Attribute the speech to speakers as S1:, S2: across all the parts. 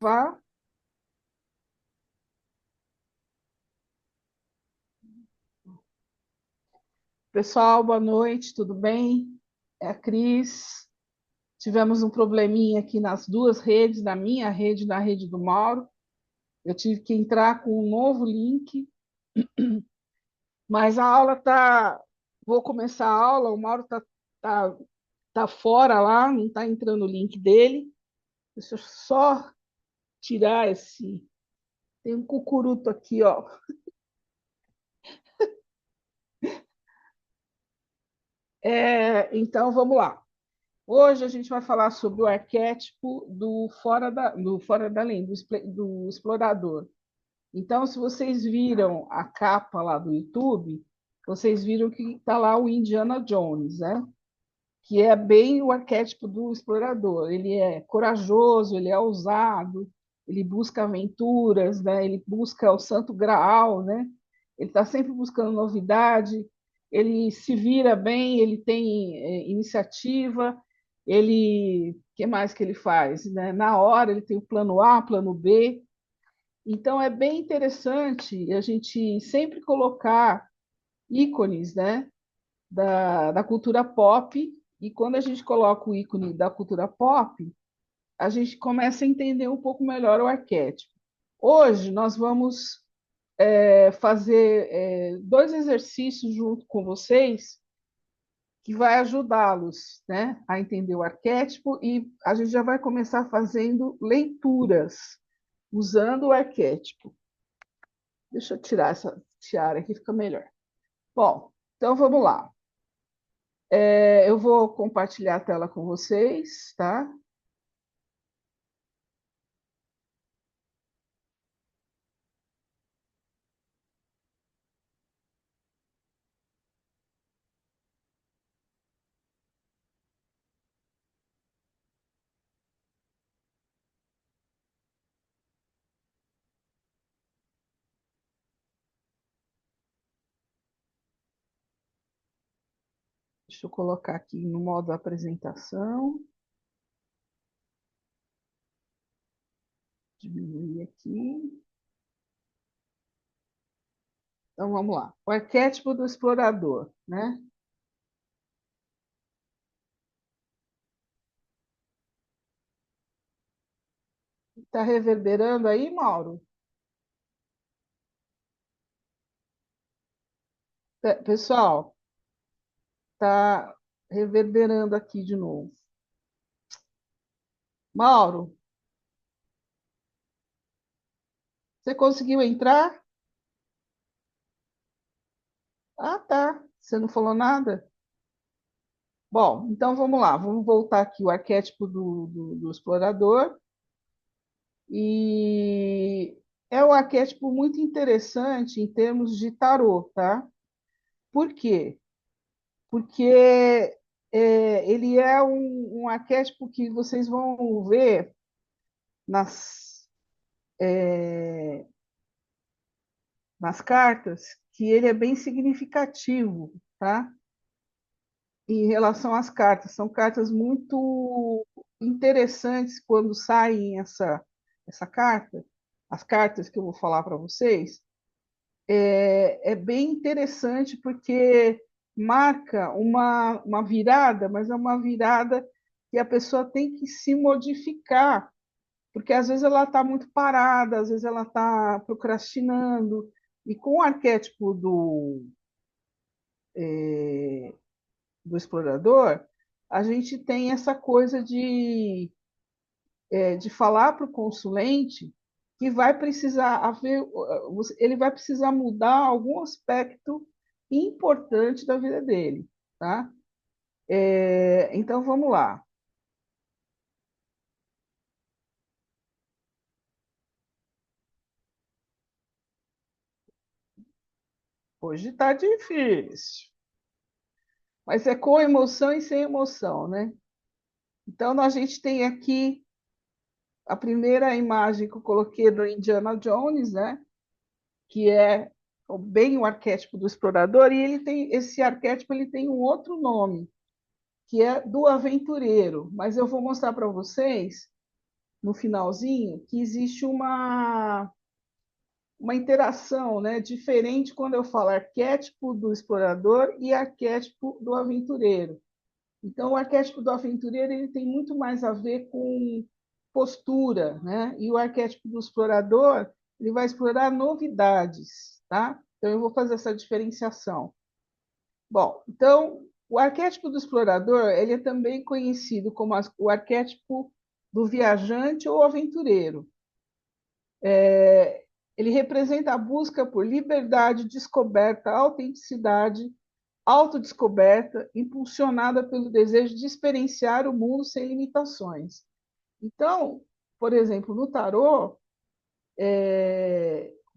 S1: Vá. Pessoal, boa noite, tudo bem? É a Cris. Tivemos um probleminha aqui nas duas redes, na minha rede e na rede do Mauro. Eu tive que entrar com um novo link, mas a aula tá. Vou começar a aula, o Mauro tá, tá fora lá, não está entrando o link dele. Deixa eu só tirar esse. Tem um cucuruto aqui, ó. Então, vamos lá. Hoje a gente vai falar sobre o arquétipo do fora da lei, do explorador. Então, se vocês viram a capa lá do YouTube, vocês viram que está lá o Indiana Jones, né? Que é bem o arquétipo do explorador. Ele é corajoso, ele é ousado, ele busca aventuras, né? Ele busca o Santo Graal, né? Ele está sempre buscando novidade, ele se vira bem, ele tem iniciativa, ele, o que mais que ele faz, né? Na hora ele tem o plano A, plano B. Então é bem interessante a gente sempre colocar ícones, né? Da cultura pop, e quando a gente coloca o ícone da cultura pop, a gente começa a entender um pouco melhor o arquétipo. Hoje nós vamos fazer dois exercícios junto com vocês que vai ajudá-los, né, a entender o arquétipo, e a gente já vai começar fazendo leituras usando o arquétipo. Deixa eu tirar essa tiara aqui, fica melhor. Bom, então vamos lá. Eu vou compartilhar a tela com vocês, tá? Deixa eu colocar aqui no modo apresentação, diminuir aqui. Então vamos lá. O arquétipo do explorador, né? Está reverberando aí, Mauro? Pessoal, está reverberando aqui de novo. Mauro, você conseguiu entrar? Ah, tá. Você não falou nada? Bom, então vamos lá. Vamos voltar aqui o arquétipo do explorador. E é um arquétipo muito interessante em termos de tarô, tá? Por quê? Porque ele é um arquétipo que vocês vão ver nas, nas cartas, que ele é bem significativo, tá? Em relação às cartas. São cartas muito interessantes quando saem essa carta, as cartas que eu vou falar para vocês. É bem interessante porque marca uma virada, mas é uma virada que a pessoa tem que se modificar, porque às vezes ela está muito parada, às vezes ela está procrastinando, e com o arquétipo do explorador, a gente tem essa coisa de falar para o consulente que vai precisar haver, ele vai precisar mudar algum aspecto importante da vida dele, tá? Então vamos lá. Hoje está difícil, mas é com emoção e sem emoção, né? Então a gente tem aqui a primeira imagem que eu coloquei do Indiana Jones, né? Que é bem o arquétipo do explorador, e ele tem esse arquétipo, ele tem um outro nome, que é do aventureiro, mas eu vou mostrar para vocês no finalzinho, que existe uma interação, né, diferente quando eu falo arquétipo do explorador e arquétipo do aventureiro. Então, o arquétipo do aventureiro ele tem muito mais a ver com postura, né? E o arquétipo do explorador ele vai explorar novidades, tá? Então, eu vou fazer essa diferenciação. Bom, então, o arquétipo do explorador ele é também conhecido como o arquétipo do viajante ou aventureiro. Ele representa a busca por liberdade, descoberta, autenticidade, autodescoberta, impulsionada pelo desejo de experienciar o mundo sem limitações. Então, por exemplo, no tarô, o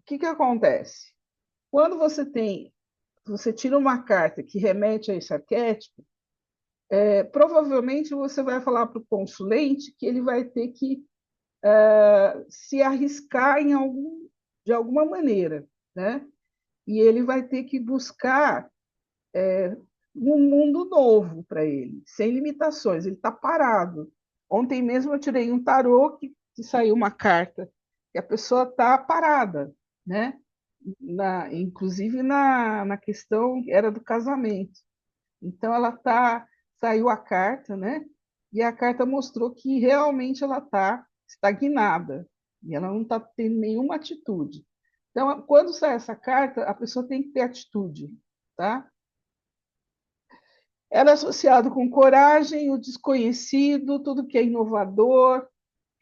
S1: que acontece? Quando você tira uma carta que remete a esse arquétipo, provavelmente você vai falar para o consulente que ele vai ter que se arriscar de alguma maneira, né? E ele vai ter que buscar um mundo novo para ele, sem limitações. Ele está parado. Ontem mesmo eu tirei um tarô que saiu uma carta que a pessoa está parada, né? Inclusive na questão era do casamento. Então saiu a carta, né? E a carta mostrou que realmente ela está estagnada e ela não está tendo nenhuma atitude. Então, quando sai essa carta, a pessoa tem que ter atitude, tá? Ela é associado com coragem, o desconhecido, tudo que é inovador,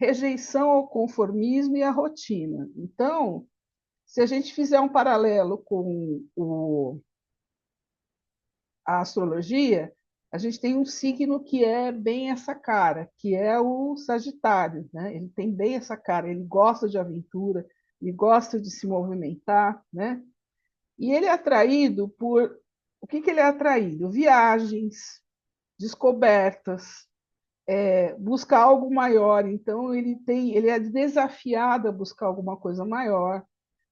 S1: rejeição ao conformismo e à rotina. Então, se a gente fizer um paralelo com a astrologia, a gente tem um signo que é bem essa cara, que é o Sagitário, né? Ele tem bem essa cara, ele gosta de aventura, ele gosta de se movimentar, né? E ele é atraído por... O que ele é atraído? Viagens, descobertas, buscar algo maior. Então ele é desafiado a buscar alguma coisa maior,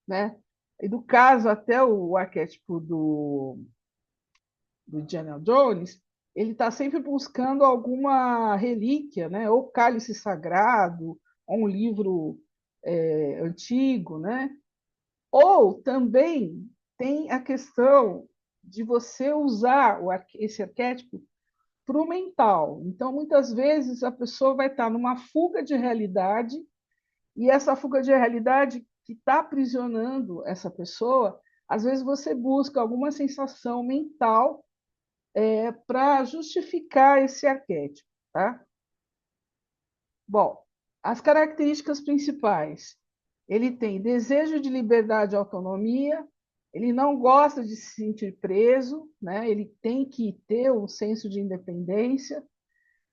S1: né? E no caso até o arquétipo do Indiana Jones, ele está sempre buscando alguma relíquia, né? Ou cálice sagrado, ou um livro antigo, né? Ou também tem a questão de você usar esse arquétipo para o mental. Então, muitas vezes, a pessoa vai estar numa fuga de realidade, e essa fuga de realidade que está aprisionando essa pessoa, às vezes você busca alguma sensação mental para justificar esse arquétipo. Tá? Bom, as características principais. Ele tem desejo de liberdade e autonomia, ele não gosta de se sentir preso, né? Ele tem que ter um senso de independência.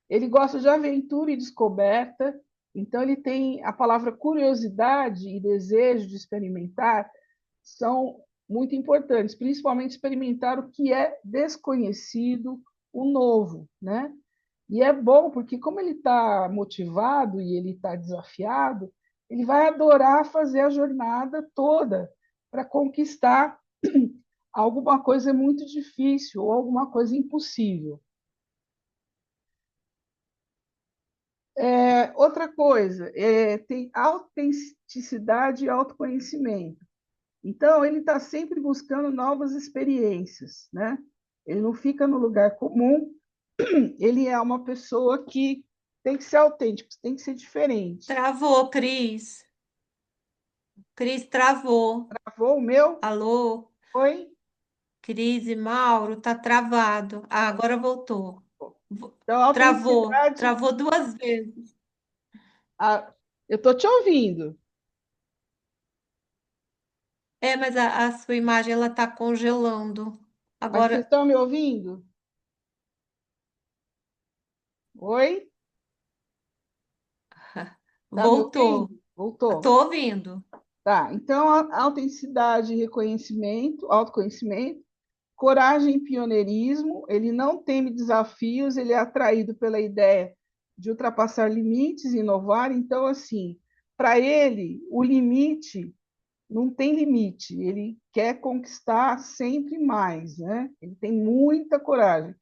S1: Ele gosta de aventura e descoberta, então ele tem a palavra curiosidade e desejo de experimentar são muito importantes, principalmente experimentar o que é desconhecido, o novo, né? E é bom porque como ele está motivado e ele está desafiado, ele vai adorar fazer a jornada toda para conquistar alguma coisa muito difícil ou alguma coisa impossível. Outra coisa, tem autenticidade e autoconhecimento. Então, ele está sempre buscando novas experiências, né? Ele não fica no lugar comum, ele é uma pessoa que tem que ser autêntico, tem que ser diferente.
S2: Travou, Cris. Cris travou.
S1: Travou o meu?
S2: Alô?
S1: Foi?
S2: Cris e Mauro, tá travado. Ah, agora voltou.
S1: Então,
S2: Travou.
S1: autenticidade.
S2: Travou duas vezes.
S1: Eu estou te ouvindo,
S2: É, mas a sua imagem ela tá congelando.
S1: mas vocês
S2: Agora
S1: estão me ouvindo? Oi? Está me
S2: voltou.
S1: ouvindo? Voltou.
S2: Tô ouvindo.
S1: Tá, então, autenticidade, reconhecimento, autoconhecimento, coragem e pioneirismo, ele não teme desafios, ele é atraído pela ideia de ultrapassar limites e inovar. Então, assim, para ele, o limite não tem limite, ele quer conquistar sempre mais, né? Ele tem muita coragem.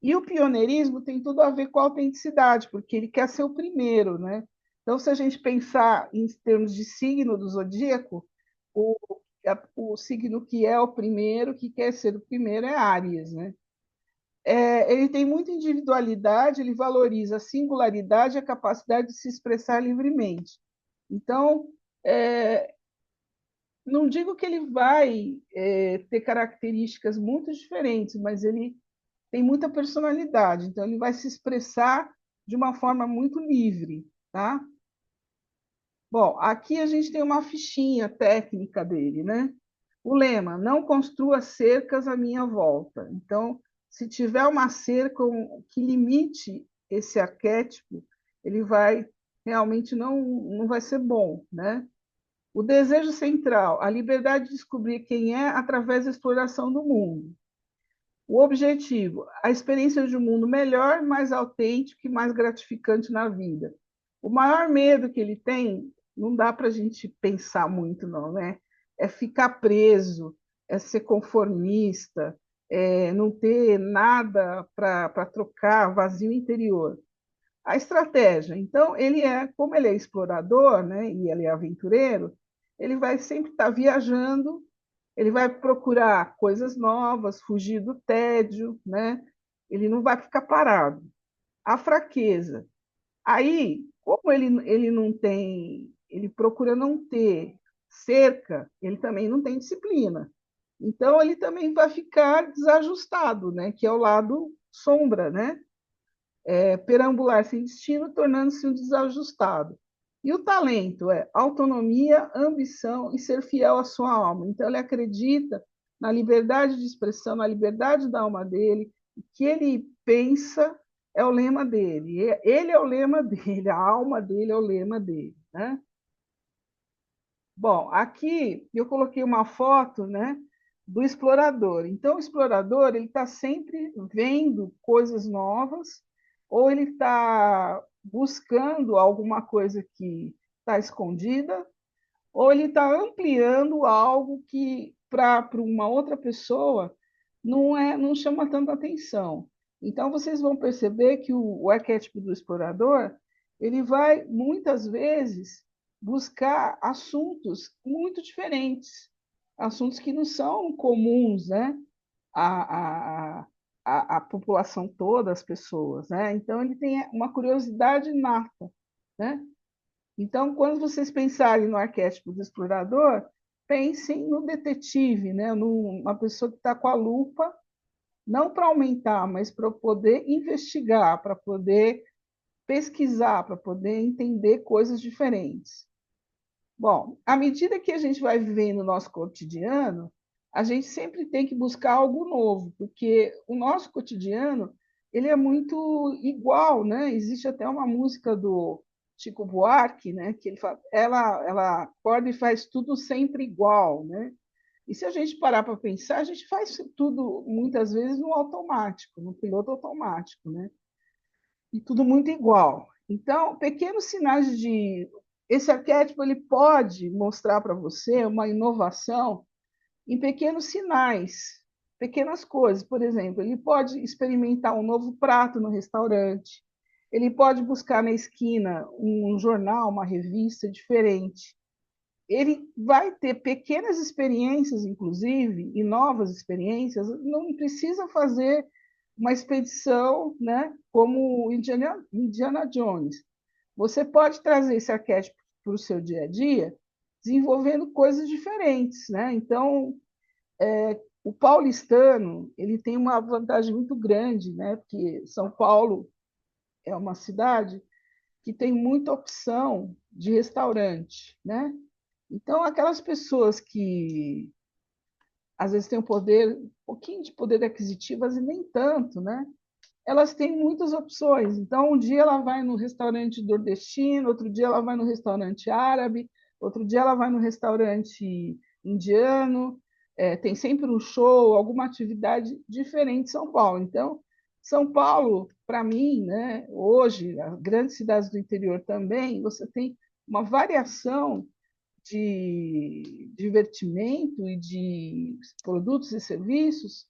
S1: E o pioneirismo tem tudo a ver com a autenticidade, porque ele quer ser o primeiro, né? Então, se a gente pensar em termos de signo do zodíaco, o, o signo que é o primeiro, que quer ser o primeiro, é Áries, né? Ele tem muita individualidade, ele valoriza a singularidade e a capacidade de se expressar livremente. Então, é, não digo que ele vai ter características muito diferentes, mas ele tem muita personalidade, então ele vai se expressar de uma forma muito livre, tá? Bom, aqui a gente tem uma fichinha técnica dele, né? O lema: não construa cercas à minha volta. Então, se tiver uma cerca que limite esse arquétipo, ele vai realmente não vai ser bom, né? O desejo central: a liberdade de descobrir quem é através da exploração do mundo. O objetivo: a experiência de um mundo melhor, mais autêntico e mais gratificante na vida. O maior medo que ele tem, não dá para a gente pensar muito, não, né? É ficar preso, é ser conformista, é não ter nada para trocar, vazio interior. A estratégia, então, como ele é explorador, né, e ele é aventureiro, ele vai sempre estar viajando, ele vai procurar coisas novas, fugir do tédio, né? Ele não vai ficar parado. A fraqueza. Aí, como ele não tem, ele procura não ter cerca, ele também não tem disciplina. Então, ele também vai ficar desajustado, né? Que é o lado sombra, né? Perambular sem destino, tornando-se um desajustado. E o talento é autonomia, ambição e ser fiel à sua alma. Então, ele acredita na liberdade de expressão, na liberdade da alma dele, o que ele pensa é o lema dele. Ele é o lema dele, a alma dele é o lema dele, né? Bom, aqui eu coloquei uma foto, né, do explorador. Então, o explorador ele está sempre vendo coisas novas, ou ele está buscando alguma coisa que está escondida, ou ele está ampliando algo que para uma outra pessoa não chama tanta atenção. Então, vocês vão perceber que o arquétipo do explorador ele vai muitas vezes buscar assuntos muito diferentes, assuntos que não são comuns, né? A, a, a população toda, as pessoas, né? Então, ele tem uma curiosidade inata, né? Então, quando vocês pensarem no arquétipo do explorador, pensem no detetive, né? Numa pessoa que está com a lupa, não para aumentar, mas para poder investigar, para poder pesquisar, para poder entender coisas diferentes. Bom, à medida que a gente vai vivendo no nosso cotidiano, a gente sempre tem que buscar algo novo, porque o nosso cotidiano ele é muito igual, né? Existe até uma música do Chico Buarque, né? Que ele fala, ela acorda e faz tudo sempre igual, né? E se a gente parar para pensar, a gente faz tudo muitas vezes no automático, no piloto automático, né? E tudo muito igual. Então, pequenos sinais de esse arquétipo ele pode mostrar para você uma inovação em pequenos sinais, pequenas coisas. Por exemplo, ele pode experimentar um novo prato no restaurante, ele pode buscar na esquina um jornal, uma revista diferente. Ele vai ter pequenas experiências, inclusive, e novas experiências, não precisa fazer uma expedição, né, como Indiana Jones. Você pode trazer esse arquétipo para o seu dia a dia, desenvolvendo coisas diferentes, né? Então, o paulistano ele tem uma vantagem muito grande, né? Porque São Paulo é uma cidade que tem muita opção de restaurante, né? Então, aquelas pessoas que às vezes têm um pouquinho de poder aquisitivo, e nem tanto, né? Elas têm muitas opções. Então, um dia ela vai no restaurante nordestino, outro dia ela vai no restaurante árabe, outro dia ela vai no restaurante indiano. Tem sempre um show, alguma atividade diferente em São Paulo. Então, São Paulo, para mim, né, hoje, as grandes cidades do interior também, você tem uma variação de divertimento e de produtos e serviços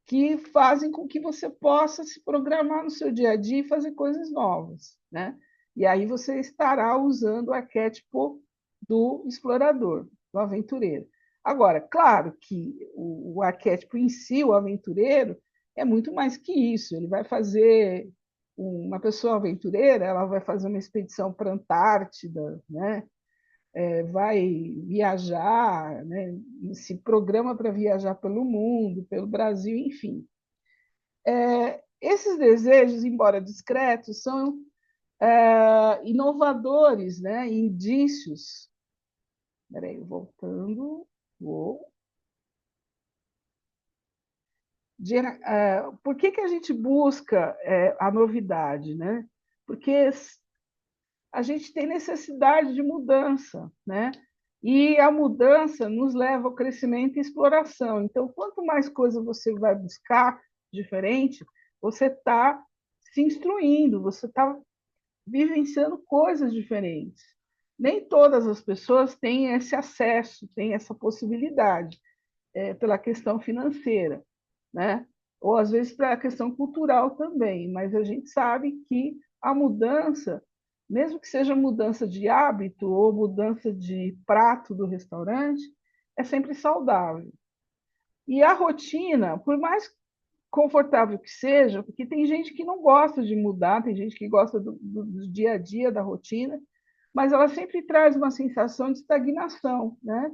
S1: que fazem com que você possa se programar no seu dia a dia e fazer coisas novas, né? E aí você estará usando o arquétipo do explorador, do aventureiro. Agora, claro que o arquétipo em si, o aventureiro, é muito mais que isso. Ele vai fazer uma pessoa aventureira, ela vai fazer uma expedição para a Antártida, né? Vai viajar, né? Se programa para viajar pelo mundo, pelo Brasil, enfim. Esses desejos, embora discretos, são inovadores, né? Indícios. Peraí, voltando. Vou. Por que a gente busca a novidade, né? Porque a gente tem necessidade de mudança, né? E a mudança nos leva ao crescimento e exploração. Então, quanto mais coisa você vai buscar diferente, você está se instruindo, você está vivenciando coisas diferentes. Nem todas as pessoas têm esse acesso, têm essa possibilidade, pela questão financeira, né? Ou às vezes pela questão cultural também, mas a gente sabe que a mudança, mesmo que seja mudança de hábito ou mudança de prato do restaurante, é sempre saudável. E a rotina, por mais confortável que seja, porque tem gente que não gosta de mudar, tem gente que gosta do dia a dia, da rotina, mas ela sempre traz uma sensação de estagnação, né?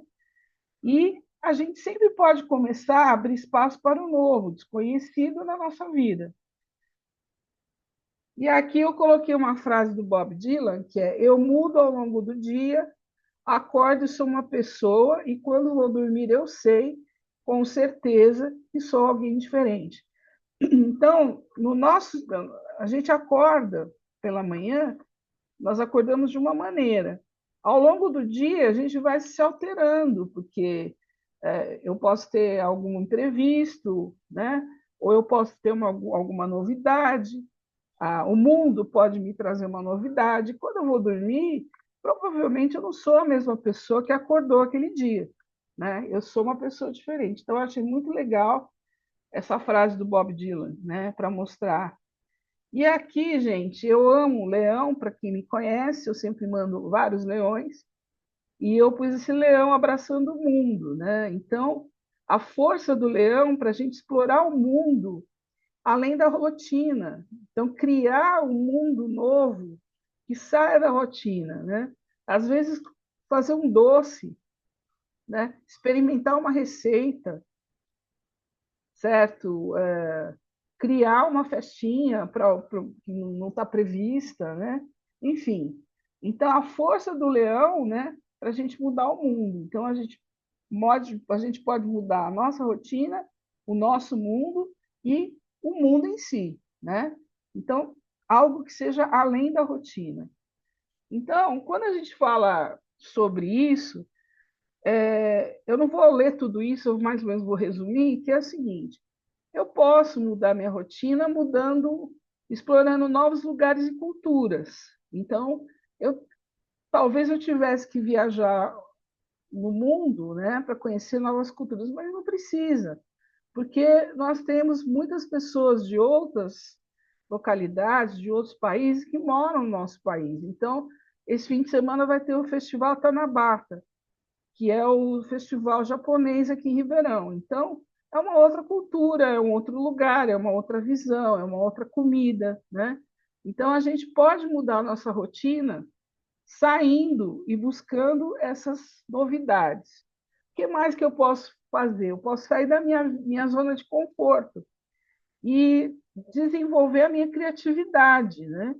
S1: E a gente sempre pode começar a abrir espaço para o novo, desconhecido na nossa vida. E aqui eu coloquei uma frase do Bob Dylan, que é: eu mudo ao longo do dia, acordo e sou uma pessoa, e quando vou dormir eu sei, com certeza, que sou alguém diferente. Então, a gente acorda pela manhã, nós acordamos de uma maneira. Ao longo do dia, a gente vai se alterando, porque eu posso ter algum imprevisto, né? Ou eu posso ter alguma novidade. O mundo pode me trazer uma novidade. Quando eu vou dormir, provavelmente eu não sou a mesma pessoa que acordou aquele dia, né? Eu sou uma pessoa diferente. Então, eu achei muito legal essa frase do Bob Dylan, né? Para mostrar. E aqui, gente, eu amo leão, para quem me conhece, eu sempre mando vários leões, e eu pus esse leão abraçando o mundo, né? Então, a força do leão para a gente explorar o mundo além da rotina. Então, criar um mundo novo que saia da rotina, né? Às vezes, fazer um doce, né? Experimentar uma receita, certo? Criar uma festinha que não está prevista, né? Enfim. Então, a força do leão, né? Para a gente mudar o mundo. Então, a gente pode mudar a nossa rotina, o nosso mundo e o mundo em si, né? Então, algo que seja além da rotina. Então, quando a gente fala sobre isso, eu não vou ler tudo isso, eu mais ou menos vou resumir, que é o seguinte: eu posso mudar minha rotina mudando, explorando novos lugares e culturas. Então, eu talvez eu tivesse que viajar no mundo, né, para conhecer novas culturas, mas não precisa, porque nós temos muitas pessoas de outras localidades, de outros países que moram no nosso país. Então, esse fim de semana vai ter o Festival Tanabata, que é o festival japonês aqui em Ribeirão. Então, é uma outra cultura, é um outro lugar, é uma outra visão, é uma outra comida, né? Então, a gente pode mudar a nossa rotina saindo e buscando essas novidades. O que mais que eu posso fazer? Eu posso sair da minha zona de conforto e desenvolver a minha criatividade, né?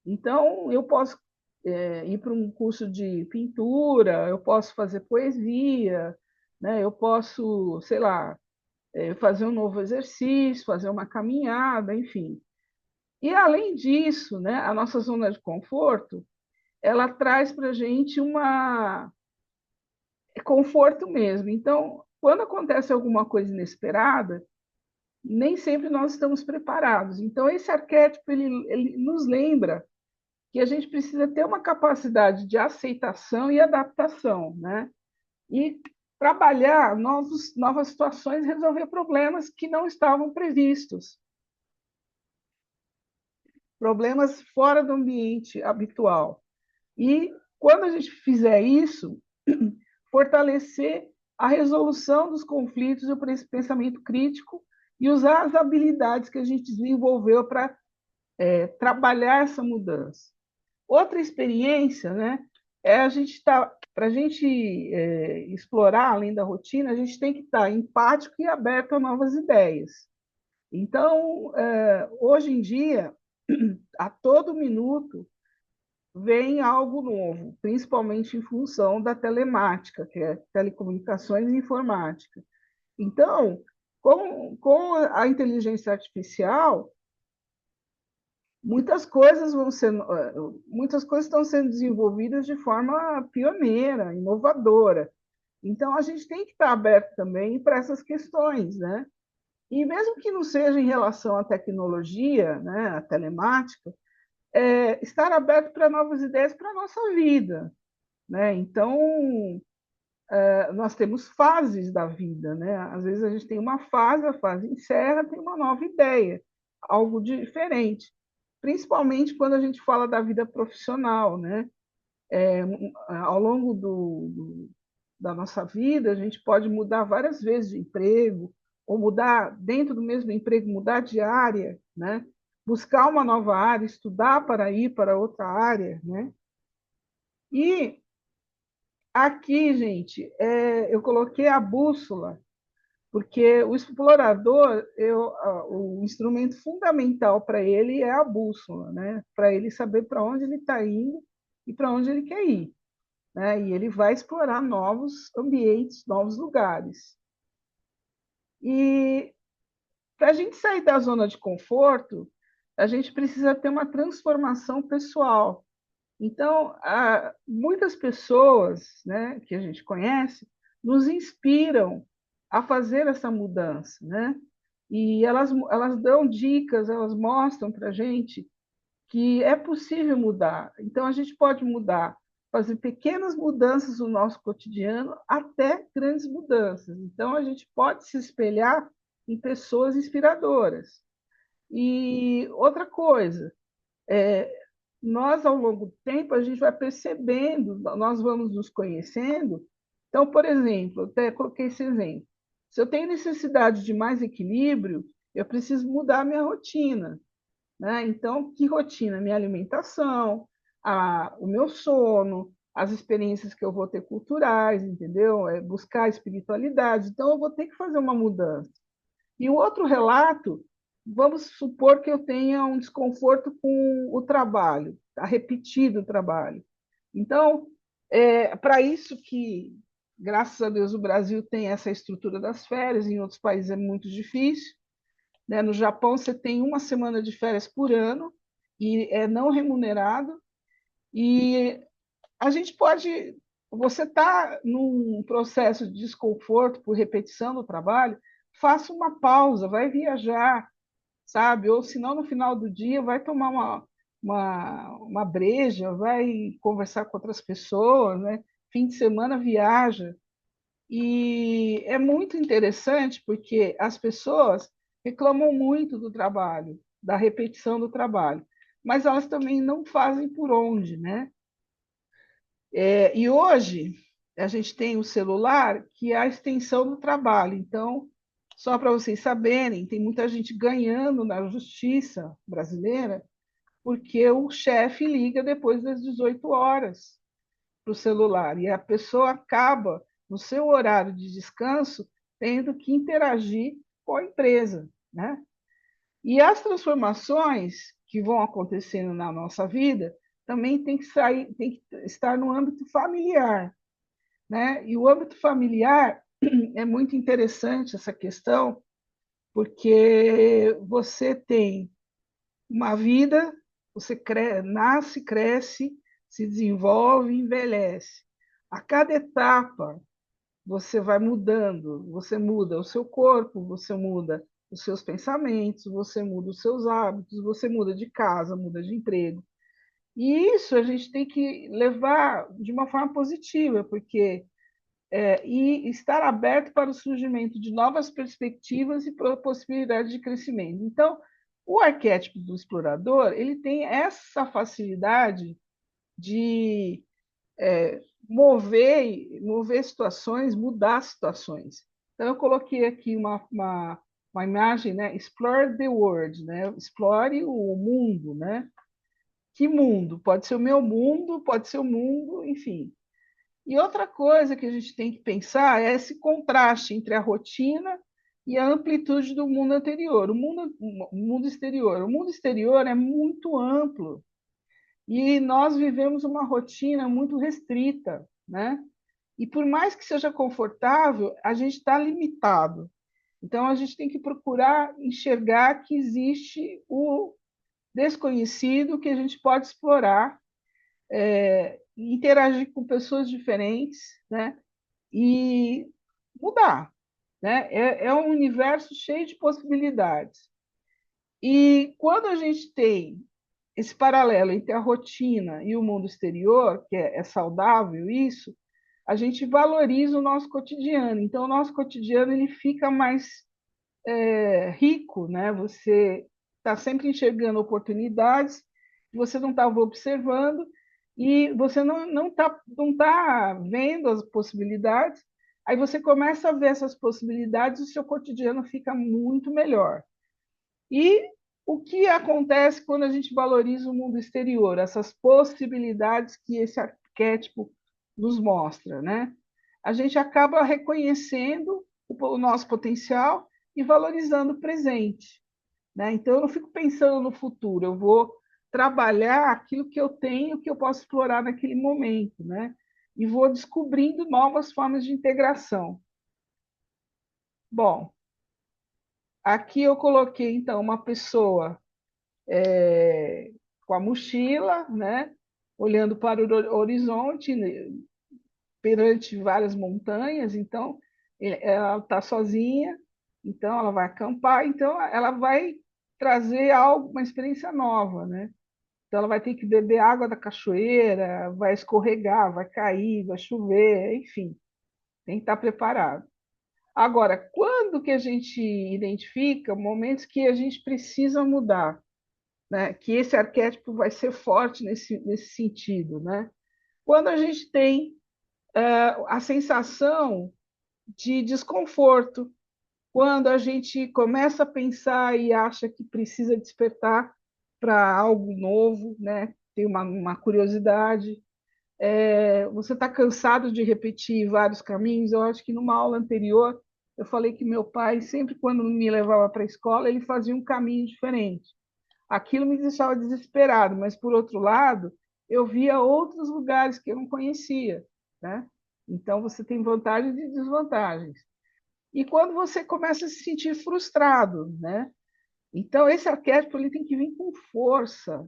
S1: Então, eu posso ir para um curso de pintura, eu posso fazer poesia, né? Eu posso, sei lá, fazer um novo exercício, fazer uma caminhada, enfim. E, além disso, né, a nossa zona de conforto, ela traz para a gente conforto mesmo. Então, quando acontece alguma coisa inesperada, nem sempre nós estamos preparados. Então, esse arquétipo ele nos lembra que a gente precisa ter uma capacidade de aceitação e adaptação, né? E trabalhar novas situações, resolver problemas que não estavam previstos. problemas fora do ambiente habitual. E, quando a gente fizer isso, fortalecer a resolução dos conflitos e o pensamento crítico e usar as habilidades que a gente desenvolveu para trabalhar essa mudança. Outra experiência, né, é a gente para a gente explorar além da rotina, a gente tem que estar empático e aberto a novas ideias. Então, hoje em dia, a todo minuto vem algo novo, principalmente em função da telemática, que é telecomunicações e informática. Então, com a inteligência artificial, muitas coisas estão sendo desenvolvidas de forma pioneira, inovadora. Então, a gente tem que estar aberto também para essas questões, né? E mesmo que não seja em relação à tecnologia, né, à telemática, estar aberto para novas ideias para a nossa vida, né? Então, nós temos fases da vida, né? Às vezes a gente tem uma fase, a fase encerra, tem uma nova ideia, algo diferente. Principalmente quando a gente fala da vida profissional, né? Ao longo da nossa vida, a gente pode mudar várias vezes de emprego, ou mudar dentro do mesmo emprego, mudar de área, né? Buscar uma nova área, estudar para ir para outra área, né? E aqui, gente, eu coloquei a bússola, porque o explorador, o instrumento fundamental para ele é a bússola, né? Para ele saber para onde ele está indo e para onde ele quer ir, né? E ele vai explorar novos ambientes, novos lugares. E para a gente sair da zona de conforto, a gente precisa ter uma transformação pessoal. Então, muitas pessoas, né, que a gente conhece nos inspiram a fazer essa mudança, né? E elas dão dicas, elas mostram para a gente que é possível mudar. Então, a gente pode mudar, fazer pequenas mudanças no nosso cotidiano até grandes mudanças. Então, a gente pode se espelhar em pessoas inspiradoras. E outra coisa, é, nós, ao longo do tempo, a gente vai percebendo, nós vamos nos conhecendo. Então, por exemplo, eu até coloquei esse exemplo. Se eu tenho necessidade de mais equilíbrio, eu preciso mudar a minha rotina, né? Então, que rotina? Minha alimentação, o meu sono, as experiências que eu vou ter culturais, entendeu? Buscar a espiritualidade. Então, eu vou ter que fazer uma mudança. E o outro relato, vamos supor que eu tenha um desconforto com o trabalho, está repetido o trabalho. Então, para isso que, graças a Deus, o Brasil tem essa estrutura das férias, em outros países é muito difícil, né? No Japão, você tem uma semana de férias por ano e é não remunerado. E a gente pode. Você está num processo de desconforto por repetição do trabalho, faça uma pausa, vai viajar, sabe? Ou se não, no final do dia, vai tomar uma breja, vai conversar com outras pessoas, né? Fim de semana viaja. E é muito interessante porque as pessoas reclamam muito do trabalho, da repetição do trabalho, mas elas também não fazem por onde, né? E hoje a gente tem o celular, que é a extensão do trabalho. Então, só para vocês saberem, tem muita gente ganhando na justiça brasileira, porque o chefe liga depois das 18 horas para o celular, e a pessoa acaba, no seu horário de descanso, tendo que interagir com a empresa, né? E as transformações que vão acontecendo na nossa vida também tem que estar no âmbito familiar, né? E o âmbito familiar é muito interessante essa questão, porque você tem uma vida, você nasce, cresce, se desenvolve, envelhece. A cada etapa você vai mudando, você muda o seu corpo, você muda os seus pensamentos, você muda os seus hábitos, você muda de casa, muda de emprego. E isso a gente tem que levar de uma forma positiva, porque e estar aberto para o surgimento de novas perspectivas e possibilidades de crescimento. Então, O arquétipo do explorador, ele tem essa facilidade de mover situações, mudar situações. Então, eu coloquei aqui uma imagem, né? Explore the world, né? Explore o mundo, né? Que mundo? Pode ser o meu mundo, pode ser o mundo, enfim. E outra coisa que a gente tem que pensar é esse contraste entre a rotina e a amplitude do mundo anterior, o mundo exterior. O mundo exterior é muito amplo e nós vivemos uma rotina muito restrita, né? E por mais que seja confortável, a gente está limitado. Então, a gente tem que procurar enxergar que existe o desconhecido que a gente pode explorar, interagir com pessoas diferentes, né? E mudar. Né? É um universo cheio de possibilidades. E quando a gente tem esse paralelo entre a rotina e o mundo exterior, que é saudável isso, a gente valoriza o nosso cotidiano. Então, o nosso cotidiano ele fica mais rico, né? Você está sempre enxergando oportunidades que você não estava observando e você não tá vendo as possibilidades. Aí você começa a ver essas possibilidades, o seu cotidiano fica muito melhor. E o que acontece quando a gente valoriza o mundo exterior, essas possibilidades que esse arquétipo nos mostra, né? A gente acaba reconhecendo o nosso potencial e valorizando o presente, né? Então eu não fico pensando no futuro, eu vou trabalhar aquilo que eu tenho, que eu posso explorar naquele momento, né? E vou descobrindo novas formas de integração. Bom, aqui eu coloquei então uma pessoa com a mochila, né? Olhando para o horizonte, né? Perante várias montanhas, então ela está sozinha, então ela vai acampar, então ela vai trazer algo, uma experiência nova, né? Então ela vai ter que beber água da cachoeira, vai escorregar, vai cair, vai chover, enfim, tem que estar preparado. Agora, quando que a gente identifica momentos que a gente precisa mudar, né? Que esse arquétipo vai ser forte nesse sentido, né? Quando a gente tem a sensação de desconforto, quando a gente começa a pensar e acha que precisa despertar para algo novo, né? Tem uma curiosidade, você está cansado de repetir vários caminhos. Eu acho que numa aula anterior eu falei que meu pai, sempre quando me levava para a escola, ele fazia um caminho diferente. Aquilo me deixava desesperado, mas por outro lado, eu via outros lugares que eu não conhecia, né? Então você tem vantagens e desvantagens. E quando você começa a se sentir frustrado, né? Então esse arquétipo ele tem que vir com força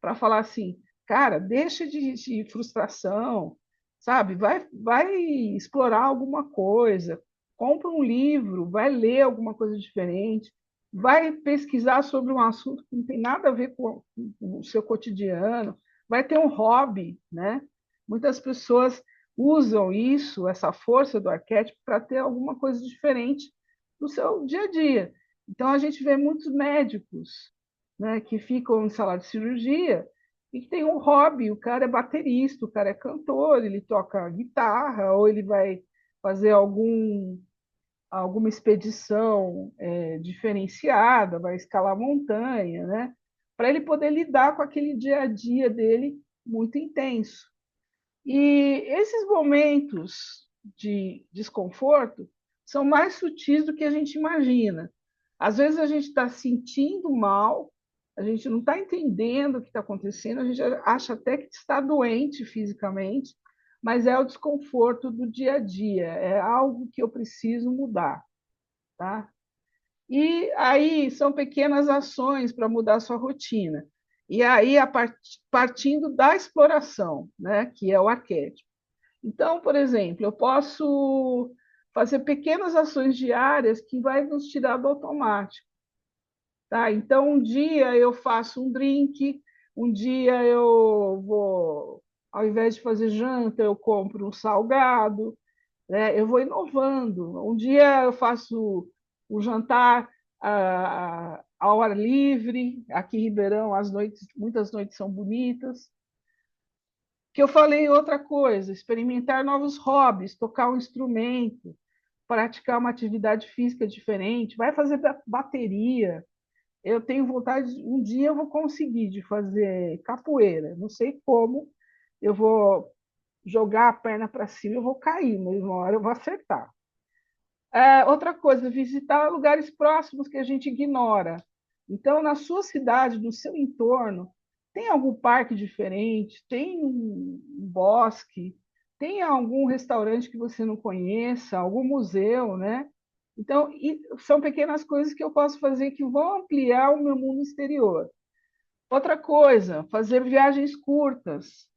S1: para falar assim, cara, deixa de frustração, sabe? Vai explorar alguma coisa, compra um livro, vai ler alguma coisa diferente, vai pesquisar sobre um assunto que não tem nada a ver com o seu cotidiano, vai ter um hobby, né? Muitas pessoas usam isso, essa força do arquétipo, para ter alguma coisa diferente no seu dia a dia. Então, a gente vê muitos médicos, né, que ficam em sala de cirurgia e que tem um hobby. O cara é baterista, o cara é cantor, ele toca guitarra, ou ele vai fazer alguma expedição diferenciada, vai escalar montanha, né? Para ele poder lidar com aquele dia a dia dele muito intenso. E esses momentos de desconforto são mais sutis do que a gente imagina. Às vezes a gente está sentindo mal, a gente não está entendendo o que está acontecendo, a gente acha até que está doente fisicamente, mas é o desconforto do dia a dia, é algo que eu preciso mudar, tá? E aí são pequenas ações para mudar a sua rotina. E aí, partindo da exploração, né, que é o arquétipo. Então, por exemplo, eu posso fazer pequenas ações diárias que vai nos tirar do automático. Tá? Então, um dia eu faço um drink, um dia eu vou, ao invés de fazer janta, eu compro um salgado, né? Eu vou inovando. Um dia eu faço o jantar ao ar livre. Aqui em Ribeirão, muitas noites são bonitas. Que eu falei outra coisa, experimentar novos hobbies, tocar um instrumento, praticar uma atividade física diferente, vai fazer bateria. Eu tenho vontade, um dia eu vou conseguir de fazer capoeira. Não sei como, eu vou jogar a perna para cima, eu vou cair, mas uma hora eu vou acertar. Outra coisa, visitar lugares próximos que a gente ignora. Então, na sua cidade, no seu entorno, tem algum parque diferente? Tem um bosque? Tem algum restaurante que você não conheça? Algum museu, né? Então, são pequenas coisas que eu posso fazer que vão ampliar o meu mundo exterior. Outra coisa, fazer viagens curtas,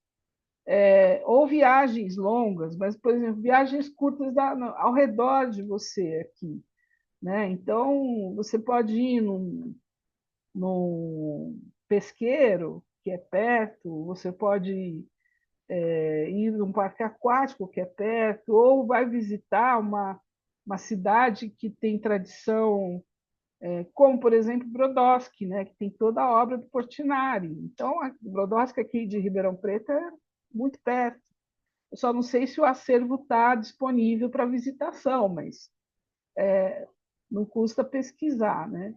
S1: ou viagens longas, mas, por exemplo, viagens curtas ao redor de você aqui, né? Então, você pode ir num pesqueiro, que é perto, você pode ir num parque aquático, que é perto, ou vai visitar uma cidade que tem tradição, como, por exemplo, Brodowski, né? Que tem toda a obra do Portinari. Então, a Brodowski aqui de Ribeirão Preto é muito perto. Eu só não sei se o acervo está disponível para visitação, mas não custa pesquisar, né?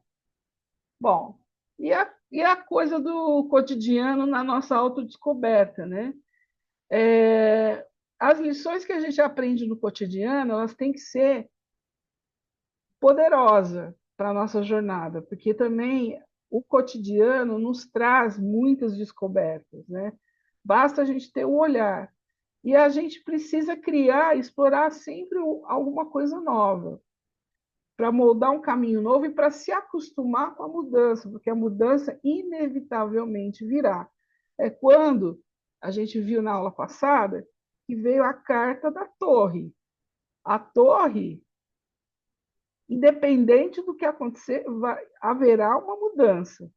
S1: Bom, e a coisa do cotidiano na nossa autodescoberta, né? As lições que a gente aprende no cotidiano, elas têm que ser poderosas para a nossa jornada, porque também o cotidiano nos traz muitas descobertas, né? Basta a gente ter o olhar. E a gente precisa criar, explorar sempre alguma coisa nova, para moldar um caminho novo e para se acostumar com a mudança, porque a mudança inevitavelmente virá. É quando a gente viu na aula passada que veio a carta da torre. A torre, independente do que acontecer, haverá uma mudança.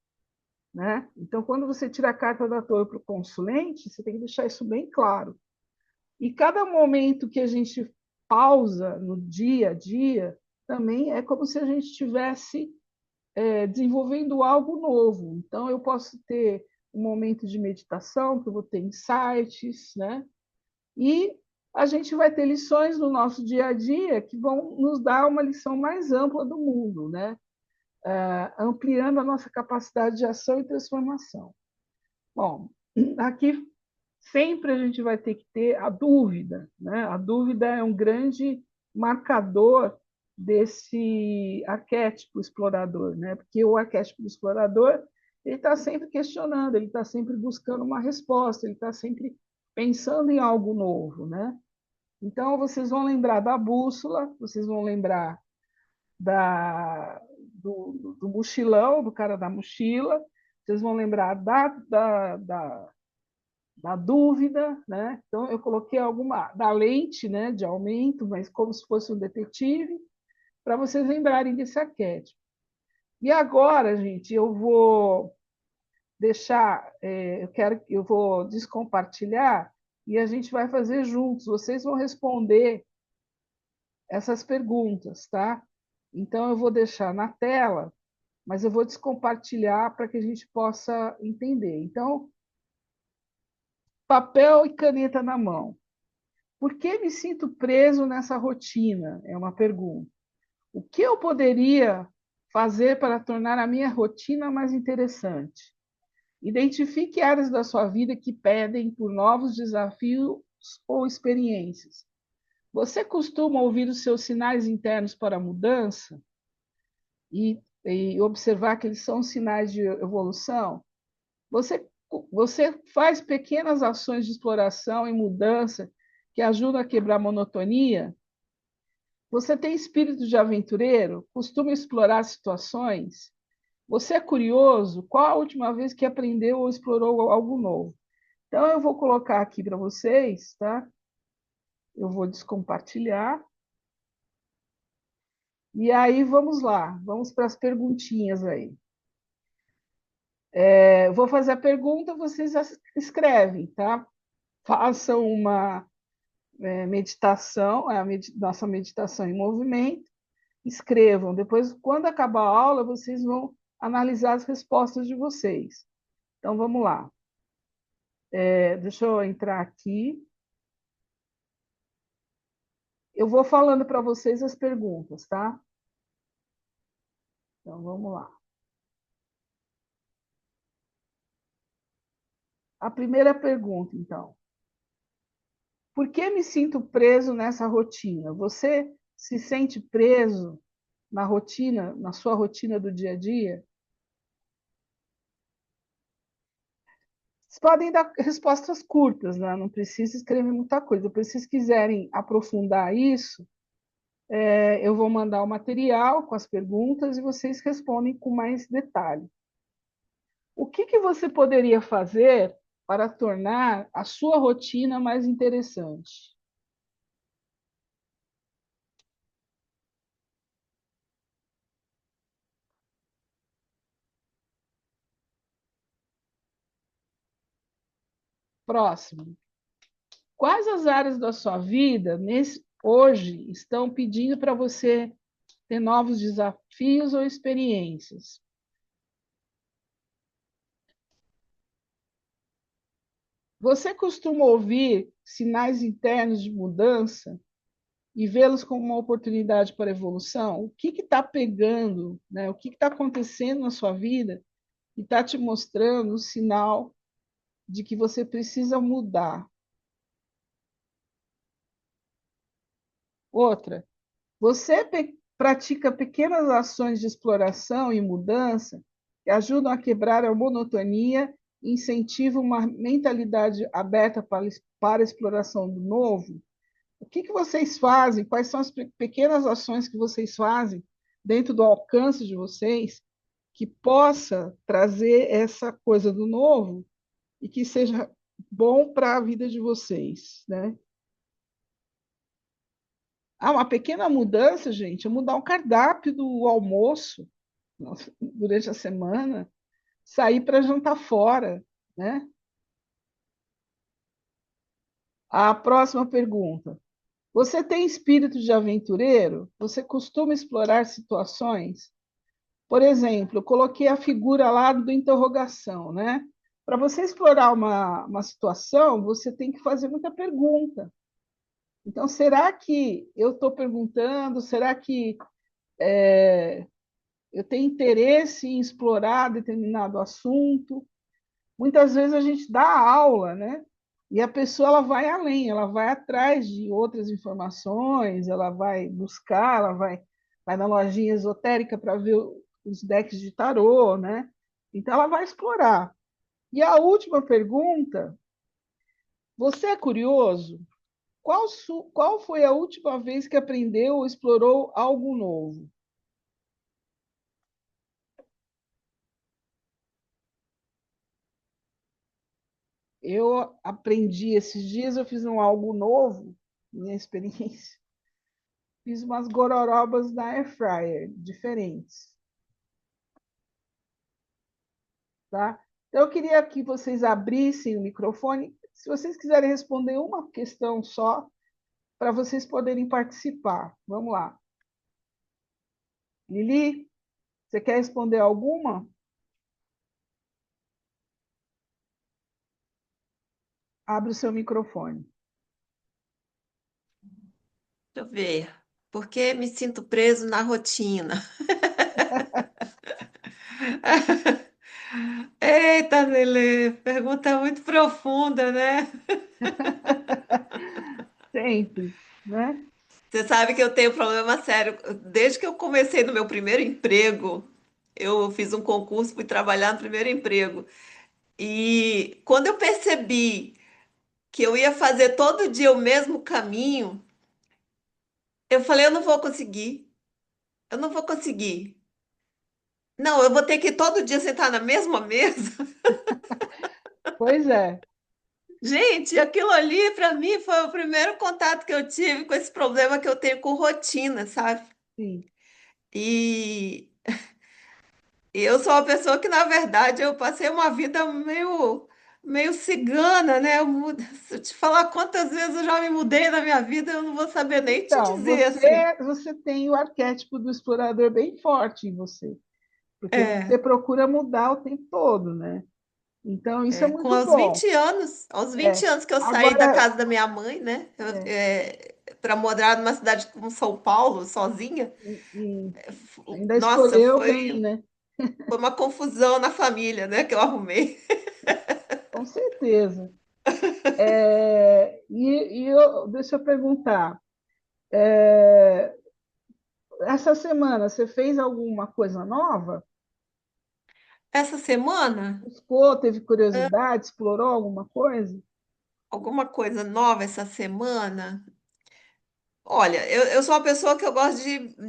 S1: Né? Então, quando você tira a carta da torre para o consulente, você tem que deixar isso bem claro. E cada momento que a gente pausa no dia a dia, também é como se a gente estivesse desenvolvendo algo novo. Então, eu posso ter um momento de meditação, que eu vou ter insights, né? E a gente vai ter lições no nosso dia a dia que vão nos dar uma lição mais ampla do mundo, né? Ampliando a nossa capacidade de ação e transformação. Bom, aqui sempre a gente vai ter que ter a dúvida, né? A dúvida é um grande marcador desse arquétipo explorador, né? Porque o arquétipo explorador ele está sempre questionando, ele está sempre buscando uma resposta, ele está sempre pensando em algo novo, né? Então vocês vão lembrar da bússola, vocês vão lembrar do mochilão, do cara da mochila, vocês vão lembrar da dúvida, né? Então eu coloquei alguma da lente, né, de aumento, mas como se fosse um detetive, para vocês lembrarem desse arquétipo. E agora, gente, eu vou deixar, eu vou descompartilhar e a gente vai fazer juntos. Vocês vão responder essas perguntas, tá? Então eu vou deixar na tela, mas eu vou descompartilhar para que a gente possa entender. Então, papel e caneta na mão. Por que me sinto preso nessa rotina? É uma pergunta. O que eu poderia fazer para tornar a minha rotina mais interessante? Identifique áreas da sua vida que pedem por novos desafios ou experiências. Você costuma ouvir os seus sinais internos para a mudança e observar que eles são sinais de evolução? Você, você faz pequenas ações de exploração e mudança que ajudam a quebrar a monotonia? Você tem espírito de aventureiro? Costuma explorar situações? Você é curioso? Qual a última vez que aprendeu ou explorou algo novo? Então, eu vou colocar aqui para vocês, tá? Eu vou descompartilhar. E aí, vamos lá. Vamos para as perguntinhas aí. Eu vou fazer a pergunta, vocês escrevem, tá? Façam uma meditação, nossa meditação em movimento. Escrevam. Depois, quando acabar a aula, vocês vão analisar as respostas de vocês. Então, vamos lá. Deixa eu entrar aqui. Eu vou falando para vocês as perguntas, tá? Então, vamos lá. A primeira pergunta, então. Por que me sinto preso nessa rotina? Você se sente preso na rotina, na sua rotina do dia a dia? Vocês podem dar respostas curtas, né? Não precisa escrever muita coisa. Depois, se vocês quiserem aprofundar isso, eu vou mandar o material com as perguntas e vocês respondem com mais detalhe. O que você poderia fazer para tornar a sua rotina mais interessante? Próximo. Quais as áreas da sua vida hoje estão pedindo para você ter novos desafios ou experiências? Você costuma ouvir sinais internos de mudança e vê-los como uma oportunidade para evolução? O que está pegando, né? O que está acontecendo na sua vida e está te mostrando o sinal de que você precisa mudar? Outra, você pratica pequenas ações de exploração e mudança que ajudam a quebrar a monotonia e incentivam uma mentalidade aberta para a exploração do novo? O que vocês fazem? Quais são as pequenas ações que vocês fazem dentro do alcance de vocês que possa trazer essa coisa do novo e que seja bom para a vida de vocês, né? Uma pequena mudança, gente, é mudar o cardápio do almoço durante a semana, sair para jantar fora, né? A próxima pergunta. Você tem espírito de aventureiro? Você costuma explorar situações? Por exemplo, eu coloquei a figura lá do interrogação, né? Para você explorar uma situação, você tem que fazer muita pergunta. Então, será que eu estou perguntando? Será que eu tenho interesse em explorar determinado assunto? Muitas vezes a gente dá aula, né? E a pessoa ela vai além, ela vai atrás de outras informações, ela vai buscar, vai na lojinha esotérica para ver os decks de tarô, né? Então ela vai explorar. E a última pergunta: você é curioso? Qual foi a última vez que aprendeu ou explorou algo novo? Eu aprendi esses dias, eu fiz algo novo, minha experiência. Fiz umas gororobas na air fryer, diferentes, tá? Então, eu queria que vocês abrissem o microfone, se vocês quiserem responder uma questão só, para vocês poderem participar. Vamos lá. Lili, você quer responder alguma? Abre o seu microfone.
S2: Deixa eu ver. Por que me sinto preso na rotina? Eita, Lele, pergunta muito profunda, né?
S1: Sempre, né?
S2: Você sabe que eu tenho problema sério. Desde que eu comecei no meu primeiro emprego, eu fiz um concurso, fui trabalhar no primeiro emprego. E quando eu percebi que eu ia fazer todo dia o mesmo caminho, eu falei, eu não vou conseguir. Eu não vou conseguir. Não, eu vou ter que todo dia sentar na mesma mesa.
S1: Pois é,
S2: Gente, aquilo ali para mim foi o primeiro contato que eu tive com esse problema que eu tenho com rotina, sabe?
S1: sim.
S2: E eu sou uma pessoa que, na verdade, eu passei uma vida meio cigana, né? Se eu te falar quantas vezes eu já me mudei na minha vida, eu não vou saber nem te
S1: Então,
S2: dizer assim.
S1: você tem o arquétipo do explorador bem forte em você. porque você
S2: É.
S1: procura mudar o tempo todo, né? Então, isso é
S2: É, com
S1: muito bom.
S2: aos
S1: É.
S2: 20 anos que eu saí da
S1: Agora,
S2: casa da minha mãe, né,
S1: é,
S2: para morar numa cidade como São Paulo, sozinha,
S1: e ainda
S2: nossa,
S1: escolheu bem, né?
S2: foi uma confusão na família, né, que eu arrumei.
S1: Com certeza. Deixa eu perguntar, essa semana você fez alguma coisa nova?
S2: Essa semana,
S1: Buscou, teve curiosidade, explorou alguma coisa?
S2: alguma coisa nova essa semana? Olha, eu sou uma pessoa que eu gosto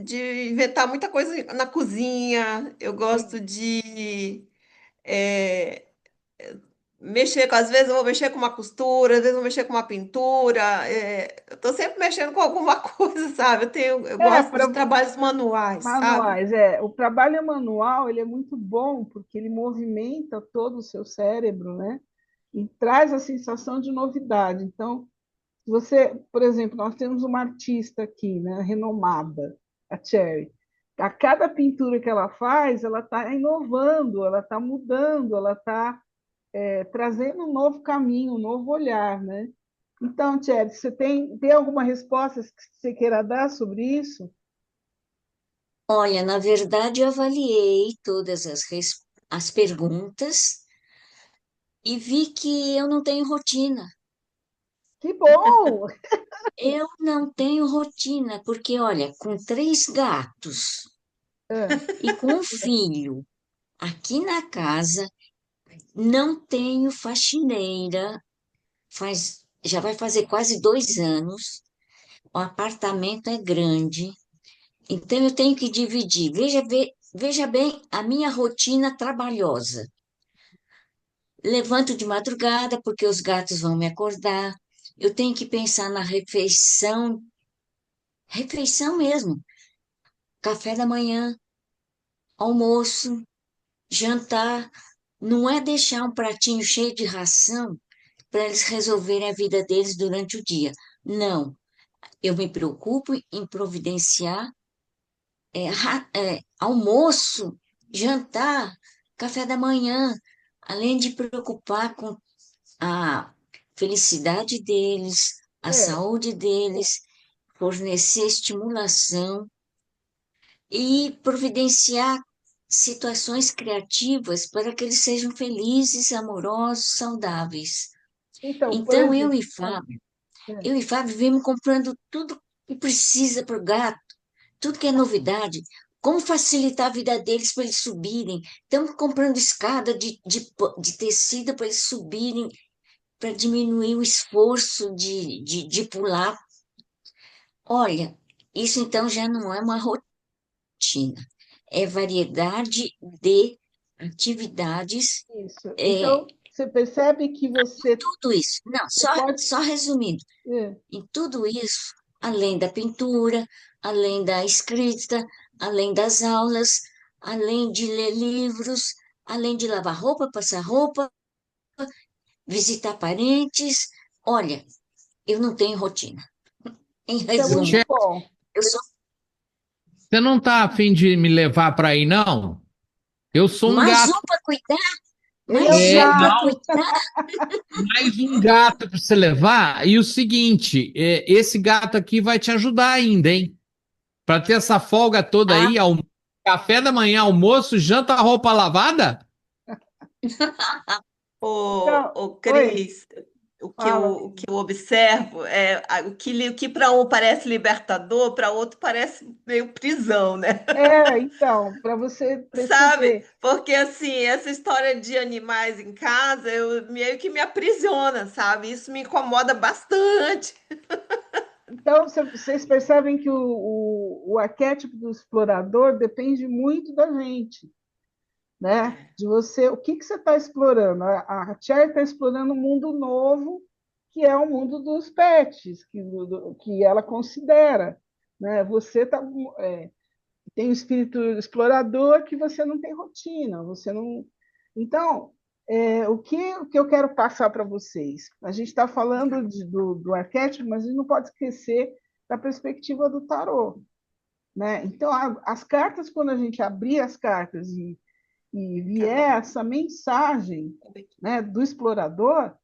S2: de inventar muita coisa na cozinha, eu gosto
S1: Sim.
S2: de é, mexer, às vezes eu vou mexer com uma costura, às vezes eu vou mexer com uma pintura, eu tô sempre mexendo com alguma coisa, sabe? Eu gosto
S1: Para
S2: de trabalhos manuais, sabe?
S1: manuais, o trabalho manual ele é muito bom porque ele movimenta todo o seu cérebro, né? E traz a sensação de novidade. Então, se você, por exemplo, nós temos uma artista aqui, né, renomada, a Cherry. A cada pintura que ela faz, ela está inovando, ela está mudando, ela está trazendo um novo caminho, um novo olhar, né? Então, Cherry, você tem alguma resposta que você queira dar sobre isso?
S3: Olha, na verdade, eu avaliei todas as perguntas e vi que eu não tenho rotina.
S1: Que bom!
S3: Eu não tenho rotina, porque, olha, com 3 gatos
S1: É,
S3: e com um filho aqui na casa, não tenho faxineira, já vai fazer quase 2 anos, o apartamento é grande, então eu tenho que dividir. Veja bem a minha rotina trabalhosa. Levanto de madrugada porque os gatos vão me acordar. Eu tenho que pensar na refeição, refeição mesmo, café da manhã, almoço, jantar. Não é deixar um pratinho cheio de ração para eles resolverem a vida deles durante o dia. Não, eu me preocupo em providenciar almoço, jantar, café da manhã, além de preocupar com a felicidade deles, a
S1: é.
S3: saúde deles, fornecer estimulação e providenciar situações criativas para que eles sejam felizes, amorosos, saudáveis.
S1: Então, por
S3: Então,
S1: exemplo,
S3: eu e Fábio vivemos comprando tudo que precisa para o gato, tudo que é novidade, como facilitar a vida deles para eles subirem. Estamos comprando escada de tecido para eles subirem, para diminuir o esforço de pular. Olha, isso então já não é uma rotina, é variedade de atividades,
S1: isso.
S3: é,
S1: Então, você percebe que
S3: tudo isso. Não,
S1: você pode.
S3: só resumindo,
S1: É.
S3: em tudo isso, além da pintura, além da escrita, além das aulas, além de ler livros, além de lavar roupa, passar roupa, visitar parentes, olha, eu não tenho rotina. Em
S1: Isso é
S4: Ô,
S1: muito
S3: resumo,
S4: Tchê,
S1: bom.
S3: eu sou
S4: você não tá afim de me levar para aí, não? Eu sou um
S3: mais
S4: gato.
S3: um para cuidar,
S1: Ele é um
S3: mais um para
S4: Não,
S1: gato.
S3: cuidar.
S4: mais um gato para você levar. E o seguinte, esse gato aqui vai te ajudar ainda, hein? Para ter essa folga toda
S3: Ah,
S4: aí, café da manhã, almoço, janta, roupa lavada?
S2: Ô,
S1: Então,
S2: ô
S1: oi,
S2: Cris,
S1: fala,
S2: o
S1: amigo.
S2: que eu observo o que para um parece libertador, para outro parece meio prisão, né?
S1: Então, para você
S2: Sabe?
S1: perceber.
S2: Porque assim, essa história de animais em casa, eu meio que me aprisiona, sabe? Isso me incomoda bastante.
S1: Então, vocês percebem que o arquétipo do explorador depende muito da gente, né? De você, o que você está explorando? A Cher está explorando um mundo novo, que é o mundo dos pets, que ela considera, né? Você tem um espírito explorador que você não tem rotina, você não. Então, o que eu quero passar para vocês? A gente está falando do arquétipo, mas a gente não pode esquecer da perspectiva do tarô. né? Então, as cartas, quando a gente abrir as cartas e vier essa mensagem, né, do explorador,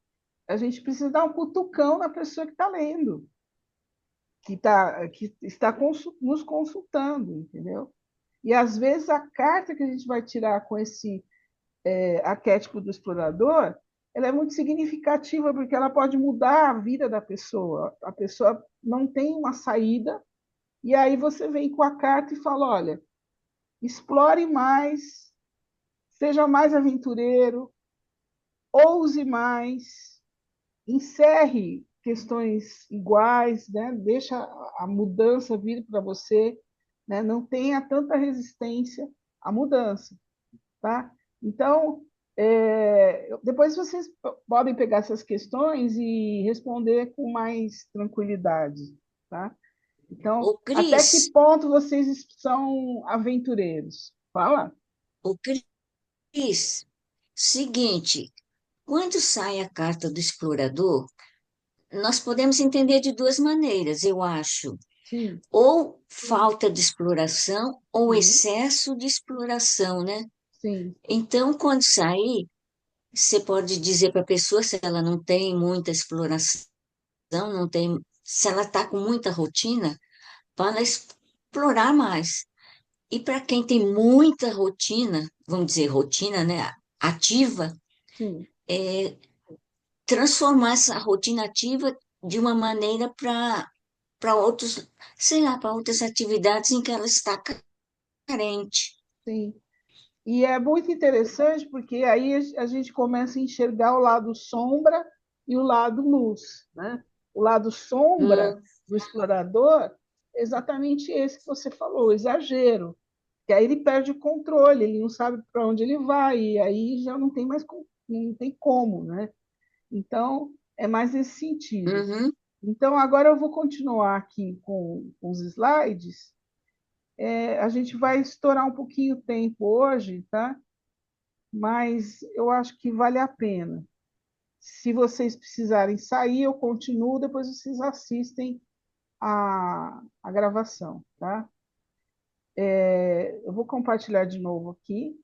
S1: a gente precisa dar um cutucão na pessoa que está lendo, que está nos consultando, entendeu? E, às vezes, a carta que a gente vai tirar com esse arquétipo do explorador, ela é muito significativa, porque ela pode mudar a vida da pessoa. A pessoa não tem uma saída, e aí você vem com a carta e fala, olha, explore mais, seja mais aventureiro, ouse mais, encerre questões iguais, né? Deixa a mudança vir para você, né? Não tenha tanta resistência à mudança, tá? Então, depois vocês podem pegar essas questões e responder com mais tranquilidade, tá? Então,
S3: Ô,
S1: até que
S3: Cris,
S1: ponto vocês são aventureiros? Fala.
S3: ô, Cris, seguinte, quando sai a carta do explorador, nós podemos entender de duas maneiras, eu acho.
S1: Sim,
S3: Ou falta de exploração, ou
S1: sim,
S3: excesso de exploração, né?
S1: sim,
S3: Então, quando sair, você pode dizer para a pessoa se ela não tem muita exploração, não tem, se ela está com muita rotina, para ela explorar mais. E para quem tem muita rotina, vamos dizer rotina, né, ativa,
S1: sim.
S3: transformar essa rotina ativa de uma maneira para outros, sei lá, para outras atividades em que ela está carente.
S1: Sim. E é muito interessante porque aí a gente começa a enxergar o lado sombra e o lado luz, né? O lado sombra
S3: Hum,
S1: do explorador é exatamente esse que você falou, o exagero. Que aí ele perde o controle, ele não sabe para onde ele vai, e aí já não tem mais não tem como, né? Então, é mais nesse sentido.
S3: uhum.
S1: Então, agora eu vou continuar aqui com os slides. A gente vai estourar um pouquinho o tempo hoje, tá? Mas eu acho que vale a pena. Se vocês precisarem sair, eu continuo, depois vocês assistem a gravação, tá? Eu vou compartilhar de novo aqui,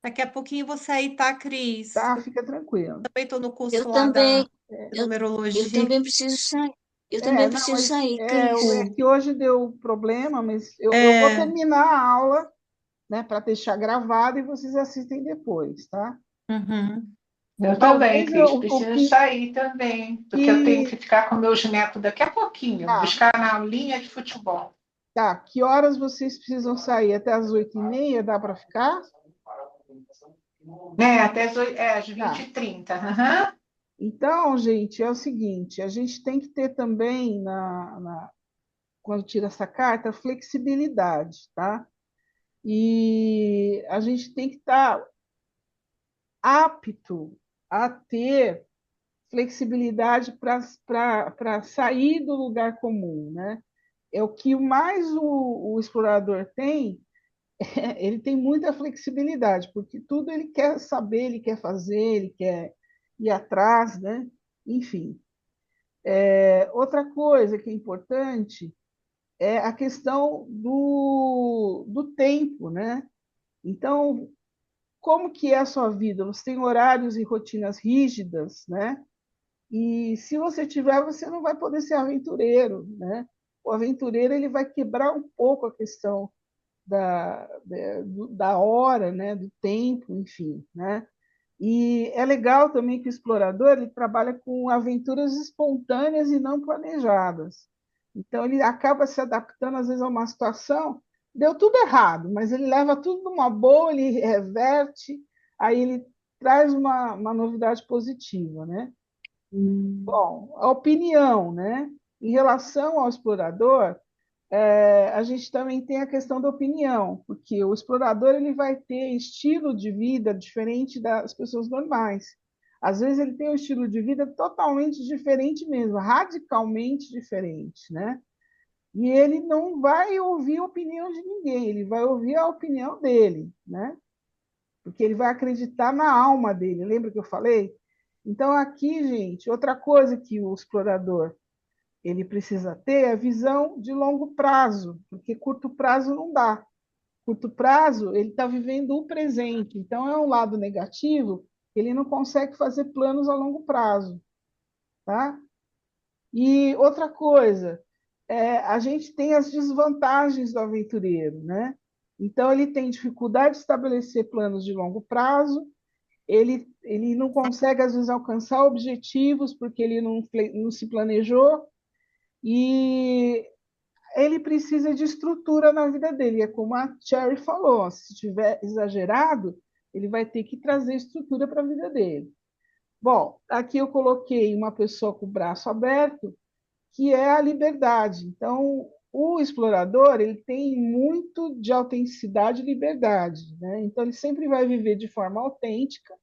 S2: Daqui a pouquinho eu vou sair, tá, Cris?
S1: tá?
S2: Eu
S1: Fica tranquilo.
S2: também estou no
S3: Eu
S2: curso lá
S3: também,
S2: da
S3: eu, eu
S2: numerologia.
S3: também preciso sair. Eu também
S1: Não,
S3: preciso
S1: mas
S3: sair, Cris.
S1: é que hoje deu problema, mas eu vou
S2: É,
S1: terminar a aula, né, para deixar gravado e vocês assistem depois, tá?
S2: uhum.
S5: Eu também,
S1: Talvez
S5: Cris,
S1: o
S5: preciso sair também, porque eu tenho
S1: que
S5: que ficar com meus netos daqui a pouquinho,
S1: tá,
S5: buscar na aulinha de futebol.
S1: tá. Que horas vocês precisam sair? Até as 8h30, dá para ficar?
S5: Até às
S1: Tá.
S5: 20h30. Aham.
S1: Então, gente, é o seguinte: a gente tem que ter também, quando tira essa carta, flexibilidade, tá? E a gente tem que estar apto a ter flexibilidade para sair do lugar comum, né? É o que mais o explorador tem, ele tem muita flexibilidade, porque tudo ele quer saber, ele quer fazer, ele quer ir atrás, né? Enfim. Outra coisa que é importante é a questão do tempo, né? Então, como que é a sua vida? Você tem horários e rotinas rígidas, né? E se você tiver, você não vai poder ser aventureiro, né? O aventureiro ele vai quebrar um pouco a questão da hora, né? Do tempo, enfim, né? E é legal também que o explorador ele trabalha com aventuras espontâneas e não planejadas. Então, ele acaba se adaptando, às vezes, a uma situação, deu tudo errado, mas ele leva tudo numa boa, ele reverte, aí ele traz uma novidade positiva, né? Bom, a opinião, né? Em relação ao explorador, a gente também tem a questão da opinião, porque o explorador ele vai ter estilo de vida diferente das pessoas normais. Às vezes ele tem um estilo de vida totalmente diferente mesmo, radicalmente diferente, né? E ele não vai ouvir a opinião de ninguém, ele vai ouvir a opinião dele, né? Porque ele vai acreditar na alma dele. Lembra que eu falei? Então, aqui, gente, outra coisa que o explorador ele precisa ter a visão de longo prazo, porque curto prazo não dá. Curto prazo, ele está vivendo o presente, então é um lado negativo, ele não consegue fazer planos a longo prazo, tá? E outra coisa, a gente tem as desvantagens do aventureiro, né? Então, ele tem dificuldade de estabelecer planos de longo prazo, ele não consegue, às vezes, alcançar objetivos porque ele não se planejou, e ele precisa de estrutura na vida dele. É como a Cherry falou, se estiver exagerado, ele vai ter que trazer estrutura para a vida dele. Bom, aqui eu coloquei uma pessoa com o braço aberto, que é a liberdade. Então, o explorador ele tem muito de autenticidade e liberdade, né? Então, ele sempre vai viver de forma autêntica,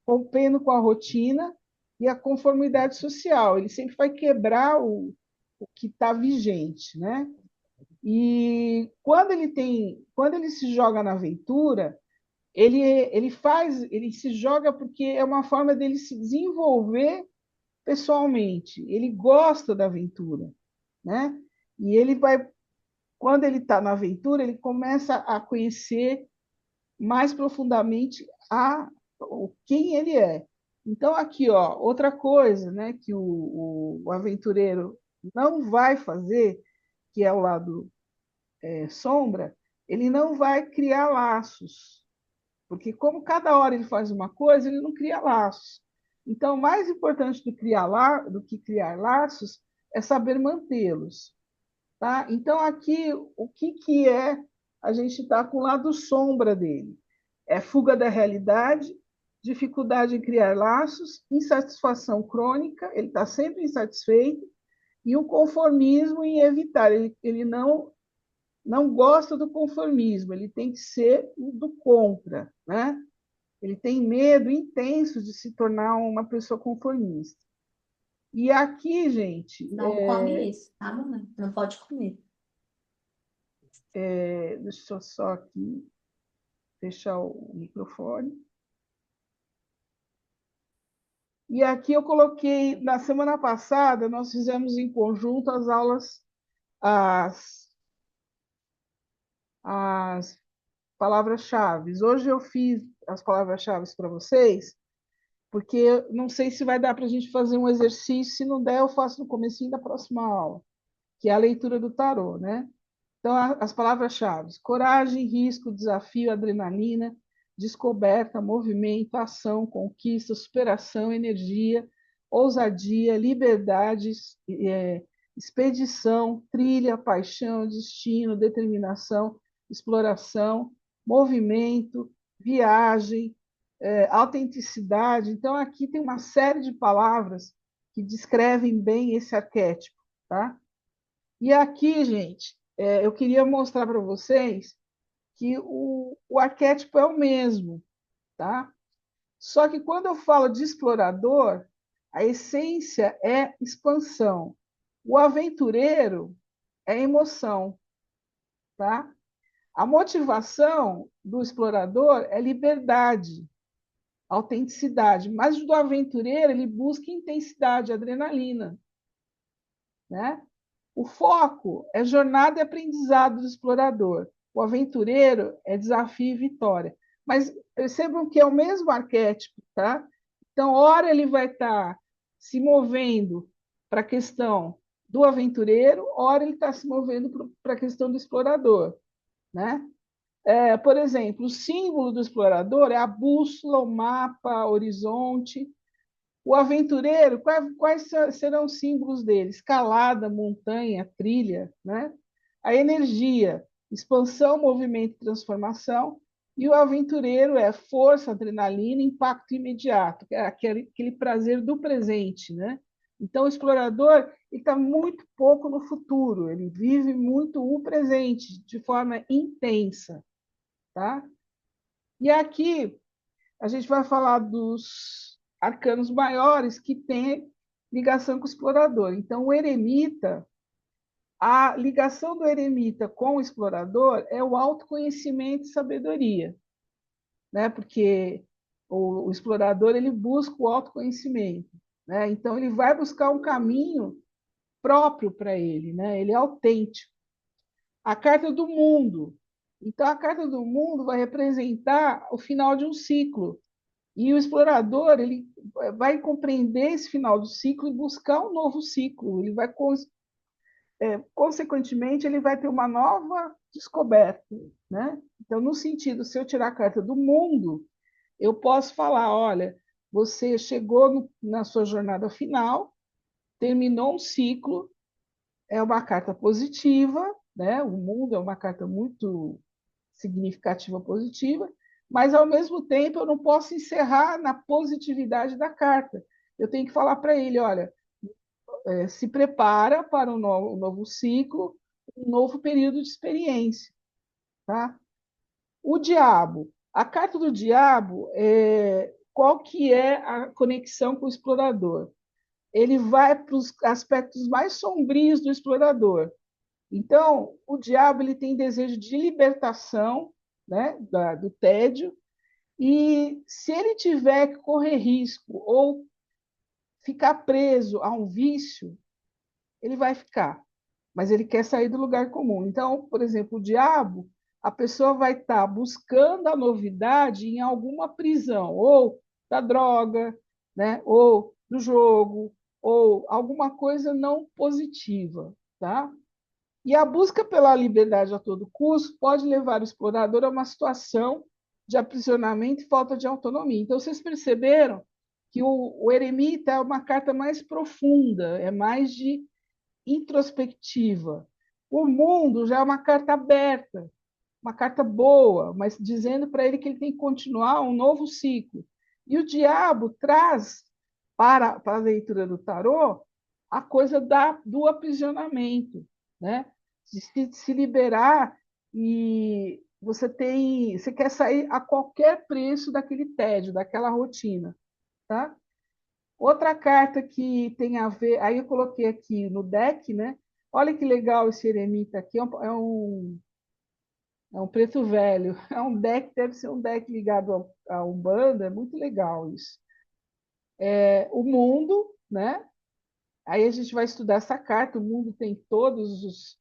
S1: rompendo com a rotina e a conformidade social. Ele sempre vai quebrar o que está vigente, né? E quando ele se joga na aventura, ele se joga porque é uma forma dele se desenvolver pessoalmente. Ele gosta da aventura, né? E quando ele está na aventura, ele começa a conhecer mais profundamente quem ele é. Então, aqui, ó, outra coisa, né, que o aventureiro não vai fazer, que é o lado sombra, ele não vai criar laços, porque como cada hora ele faz uma coisa, ele não cria laços. Então, mais importante do que criar laços é saber mantê-los. Tá? Então, aqui, o que, que é a gente está com o lado sombra dele? É fuga da realidade, dificuldade em criar laços, insatisfação crônica, ele está sempre insatisfeito, e o conformismo em evitar. Ele não gosta do conformismo, ele tem que ser do contra, né? Ele tem medo intenso de se tornar uma pessoa conformista. E aqui, gente,
S6: Não come isso, tá, mamãe? Não pode comer.
S1: deixa eu só aqui fechar o microfone. E aqui eu coloquei, na semana passada, nós fizemos em conjunto as aulas, as palavras-chave. Hoje eu fiz as palavras-chave para vocês, porque não sei se vai dar para a gente fazer um exercício, se não der, eu faço no comecinho da próxima aula, que é a leitura do tarô, né? Então, as palavras-chave: coragem, risco, desafio, adrenalina, descoberta, movimento, ação, conquista, superação, energia, ousadia, liberdade, expedição, trilha, paixão, destino, determinação, exploração, movimento, viagem, autenticidade. Então, aqui tem uma série de palavras que descrevem bem esse arquétipo, tá? E aqui, gente, eu queria mostrar para vocês que o arquétipo é o mesmo, tá? Só que quando eu falo de explorador, a essência é expansão. O aventureiro é emoção, tá? A motivação do explorador é liberdade, autenticidade, mas do aventureiro ele busca intensidade, adrenalina, né? O foco é jornada e aprendizado do explorador. O aventureiro é desafio e vitória. Mas percebam que é o mesmo arquétipo, tá? Então, ora ele vai estar se movendo para a questão do aventureiro, ora ele está se movendo para a questão do explorador, né? Por exemplo, o símbolo do explorador é a bússola, o mapa, o horizonte. O aventureiro, quais serão os símbolos dele? Escalada, montanha, trilha, né? A energia, expansão, movimento e transformação. E o aventureiro é força, adrenalina, impacto imediato, que é aquele prazer do presente, né? Então, o explorador está muito pouco no futuro, ele vive muito o presente, de forma intensa, tá? E aqui a gente vai falar dos arcanos maiores que têm ligação com o explorador. Então, o eremita, a ligação do eremita com o explorador é o autoconhecimento e sabedoria, né? Porque o explorador ele busca o autoconhecimento, né? Então, ele vai buscar um caminho próprio para ele, né? Ele é autêntico. A carta do mundo. Então, a carta do mundo vai representar o final de um ciclo. E o explorador ele vai compreender esse final do ciclo e buscar um novo ciclo. Ele vai, consequentemente, ele vai ter uma nova descoberta, né? Então, no sentido, se eu tirar a carta do mundo, eu posso falar, olha, você chegou na sua jornada final, terminou um ciclo, é uma carta positiva, né? O mundo é uma carta muito significativa positiva, mas ao mesmo tempo eu não posso encerrar na positividade da carta. Eu tenho que falar para ele, olha, se prepara para um novo ciclo, um novo período de experiência, tá? O diabo, a carta do diabo, qual que é a conexão com o explorador? Ele vai para os aspectos mais sombrios do explorador. Então, o diabo ele tem desejo de libertação, né, do tédio, e se ele tiver que correr risco ou ficar preso a um vício, ele vai ficar, mas ele quer sair do lugar comum. Então, por exemplo, o diabo, a pessoa vai estar buscando a novidade em alguma prisão, ou da droga, né, ou do jogo, ou alguma coisa não positiva, tá? E a busca pela liberdade a todo custo pode levar o explorador a uma situação de aprisionamento e falta de autonomia. Então, vocês perceberam que o eremita é uma carta mais profunda, é mais de introspectiva. O mundo já é uma carta aberta, uma carta boa, mas dizendo para ele que ele tem que continuar um novo ciclo. E o diabo traz para a leitura do tarô a coisa do aprisionamento, né? De se liberar e você quer sair a qualquer preço daquele tédio, daquela rotina, tá? Outra carta que tem a ver, aí eu coloquei aqui no deck, né? Olha que legal esse eremita aqui, é um preto velho, é um deck, deve ser um deck ligado a Umbanda, é muito legal isso. O mundo, né? Aí a gente vai estudar essa carta, o mundo tem todos os.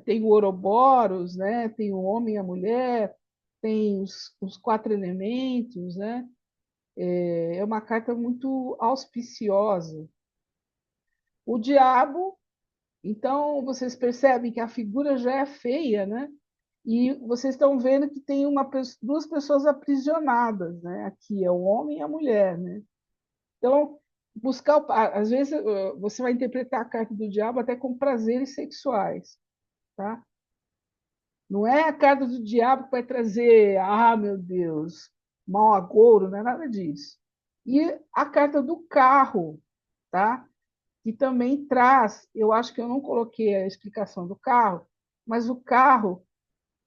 S1: Tem o Ouroboros, né? Tem o homem e a mulher, tem os quatro elementos, né? É uma carta muito auspiciosa. O diabo, então vocês percebem que a figura já é feia, né? E vocês estão vendo que tem duas pessoas aprisionadas, né? Aqui é o homem e a mulher, né? Então, às vezes você vai interpretar a carta do diabo até com prazeres sexuais, tá? Não é a carta do diabo que vai trazer, meu Deus, mau agouro, não é nada disso. E a carta do carro, tá? Que também traz, eu acho que eu não coloquei a explicação do carro, mas o carro,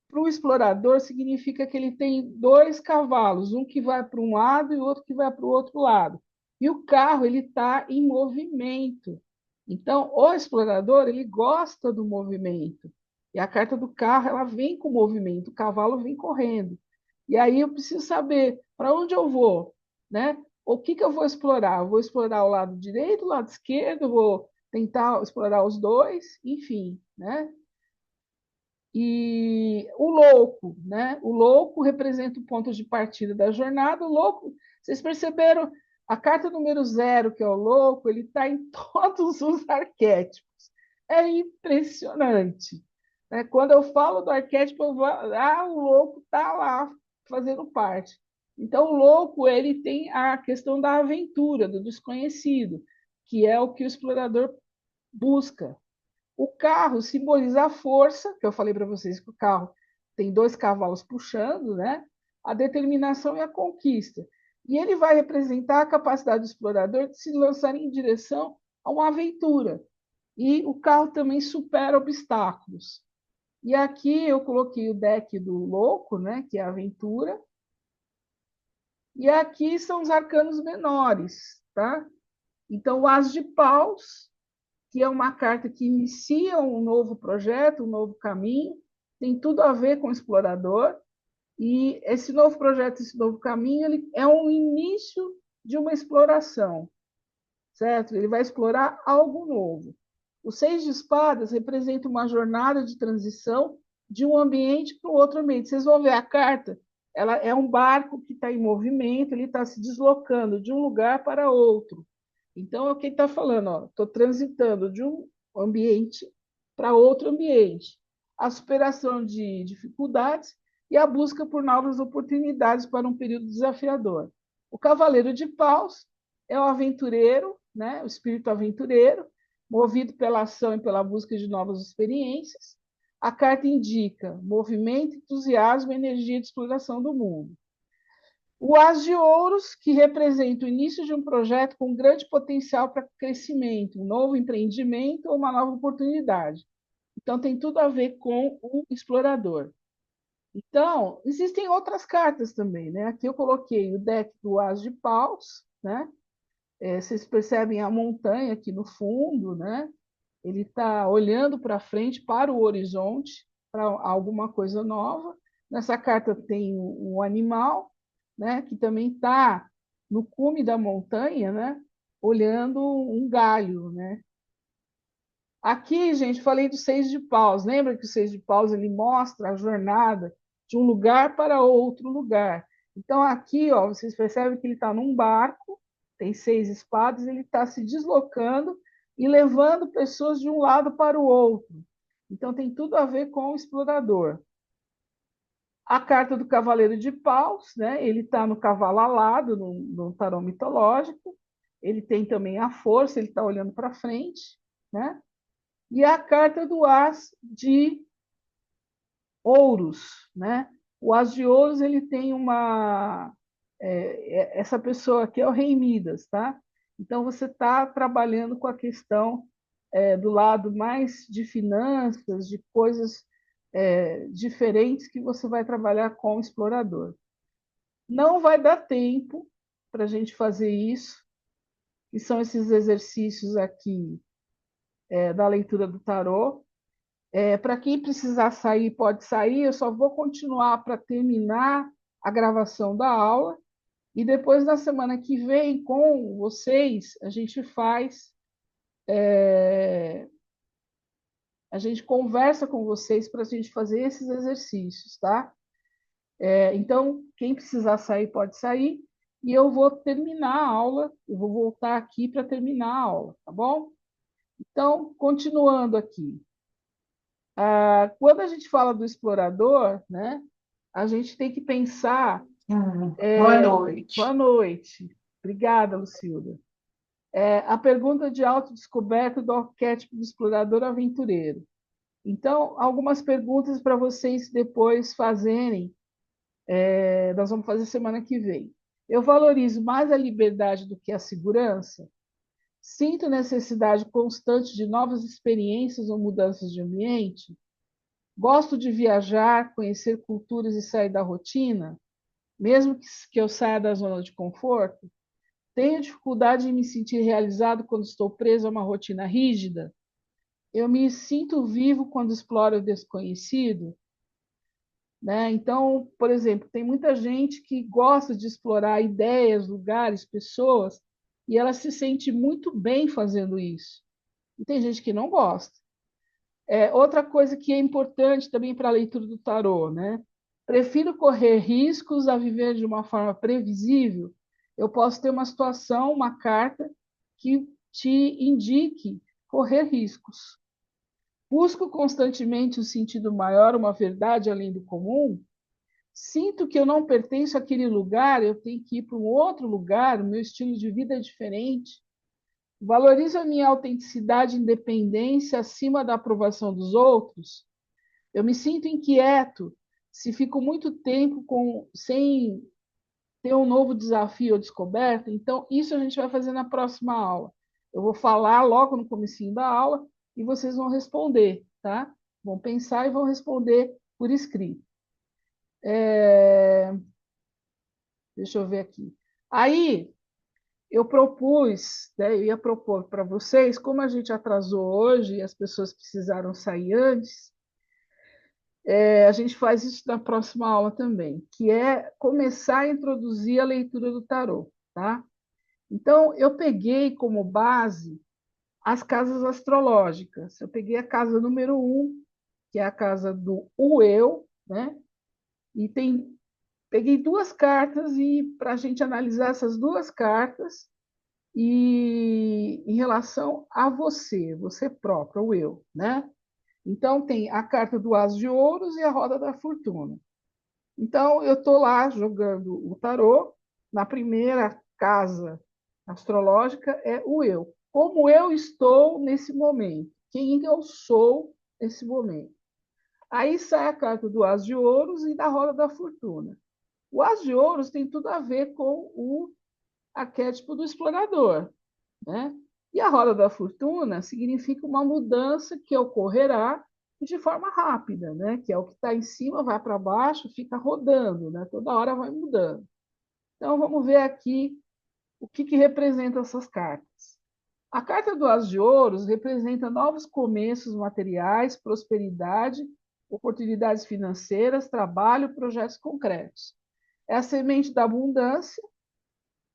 S1: para o explorador, significa que ele tem dois cavalos, um que vai para um lado e outro que vai para o outro lado. E o carro ele está em movimento. Então, o explorador ele gosta do movimento. E a carta do carro ela vem com movimento, o cavalo vem correndo. E aí eu preciso saber para onde eu vou, né? O que eu vou explorar? Eu vou explorar o lado direito, o lado esquerdo, vou tentar explorar os dois, enfim, né? E o louco, né? O louco representa o ponto de partida da jornada. O louco, vocês perceberam? A carta número 0, que é o louco, ele está em todos os arquétipos. É impressionante, né? Quando eu falo do arquétipo, o louco está lá fazendo parte. Então, o louco ele tem a questão da aventura, do desconhecido, que é o que o explorador busca. O carro simboliza a força, que eu falei para vocês que o carro tem dois cavalos puxando, né? A determinação e a conquista. E ele vai representar a capacidade do explorador de se lançar em direção a uma aventura. E o carro também supera obstáculos. E aqui eu coloquei o deck do louco, né? Que é a aventura. E aqui são os arcanos menores, tá? Então, o As de Paus, que é uma carta que inicia um novo projeto, um novo caminho, tem tudo a ver com o explorador, e esse novo projeto, esse novo caminho, ele é um início de uma exploração, certo? Ele vai explorar algo novo. O 6 de espadas representa uma jornada de transição de um ambiente para o outro ambiente. Vocês vão ver a carta, ela é um barco que está em movimento, ele está se deslocando de um lugar para outro. Então, é o que ele está falando, estou transitando de um ambiente para outro ambiente. A superação de dificuldades e a busca por novas oportunidades para um período desafiador. O cavaleiro de paus é o aventureiro, né? O espírito aventureiro, movido pela ação e pela busca de novas experiências. A carta indica movimento, entusiasmo e energia de exploração do mundo. O As de Ouros, que representa o início de um projeto com grande potencial para crescimento, um novo empreendimento ou uma nova oportunidade. Então, tem tudo a ver com o explorador. Então, existem outras cartas também, né? Aqui eu coloquei o deck do As de Paus, né? Vocês percebem a montanha aqui no fundo, né? Ele está olhando para frente, para o horizonte, para alguma coisa nova. Nessa carta tem um animal, né? Que também está no cume da montanha, né? Olhando um galho, né? Aqui, gente, falei do 6 de paus. Lembra que o 6 de paus ele mostra a jornada de um lugar para outro lugar. Então, aqui, ó, vocês percebem que ele está num barco, tem 6 espadas, ele está se deslocando e levando pessoas de um lado para o outro. Então, tem tudo a ver com o explorador. A carta do Cavaleiro de Paus, né? Ele está no cavalo alado, no tarô mitológico. Ele tem também a força, ele está olhando para frente, né? E a carta do As de Ouros, né? O As de Ouros ele tem essa pessoa aqui é o Rei Midas, tá? Então você está trabalhando com a questão do lado mais de finanças, de coisas diferentes que você vai trabalhar com o explorador. Não vai dar tempo para a gente fazer isso, que são esses exercícios aqui da leitura do tarô. Para quem precisar sair, pode sair. Eu só vou continuar para terminar a gravação da aula. E depois, na semana que vem, com vocês, a gente faz. A gente conversa com vocês para a gente fazer esses exercícios, tá? Então, quem precisar sair, pode sair. E eu vou terminar a aula. Eu vou voltar aqui para terminar a aula, tá bom? Então, continuando aqui. Quando a gente fala do explorador, né, a gente tem que pensar.
S5: Boa noite.
S1: Boa noite. Obrigada, Lucilda. A pergunta de autodescoberta do arquétipo do explorador aventureiro. Então, algumas perguntas para vocês depois fazerem. Nós vamos fazer semana que vem. Eu valorizo mais a liberdade do que a segurança? Sinto necessidade constante de novas experiências ou mudanças de ambiente? Gosto de viajar, conhecer culturas e sair da rotina, mesmo que eu saia da zona de conforto? Tenho dificuldade em me sentir realizado quando estou preso a uma rotina rígida? Eu me sinto vivo quando exploro o desconhecido? Né? Então, por exemplo, tem muita gente que gosta de explorar ideias, lugares, pessoas, e ela se sente muito bem fazendo isso. E tem gente que não gosta. Outra coisa que é importante também para a leitura do tarô, né? Prefiro correr riscos a viver de uma forma previsível. Eu posso ter uma situação, uma carta que te indique correr riscos. Busco constantemente um sentido maior, uma verdade além do comum. Sinto que eu não pertenço àquele lugar, eu tenho que ir para um outro lugar, o meu estilo de vida é diferente. Valorizo a minha autenticidade e independência acima da aprovação dos outros. Eu me sinto inquieto se fico muito tempo sem ter um novo desafio ou descoberta. Então, isso a gente vai fazer na próxima aula. Eu vou falar logo no comecinho da aula e vocês vão responder, tá? Vão pensar e vão responder por escrito. Deixa eu ver aqui. Aí, eu propus, né, eu ia propor para vocês, como a gente atrasou hoje e as pessoas precisaram sair antes, a gente faz isso na próxima aula também, que é começar a introduzir a leitura do tarô, tá? Então, eu peguei como base as casas astrológicas. Eu peguei a casa número 1, que é a casa do o eu, né? E peguei 2 cartas e para a gente analisar essas 2 cartas e em relação a você próprio, o eu, né? Então tem a carta do As de Ouros e a Roda da Fortuna. Então eu estou lá jogando o tarô. Na primeira casa astrológica é o eu. Como eu estou nesse momento? Quem eu sou nesse momento? Aí sai a carta do As de Ouros e da Roda da Fortuna. O As de Ouros tem tudo a ver com o arquétipo do explorador, né? E a Roda da Fortuna significa uma mudança que ocorrerá de forma rápida, né? Que é o que está em cima, vai para baixo, fica rodando, né? Toda hora vai mudando. Então, vamos ver aqui o que representa essas cartas. A carta do As de Ouros representa novos começos materiais, prosperidade, oportunidades financeiras, trabalho, projetos concretos. É a semente da abundância,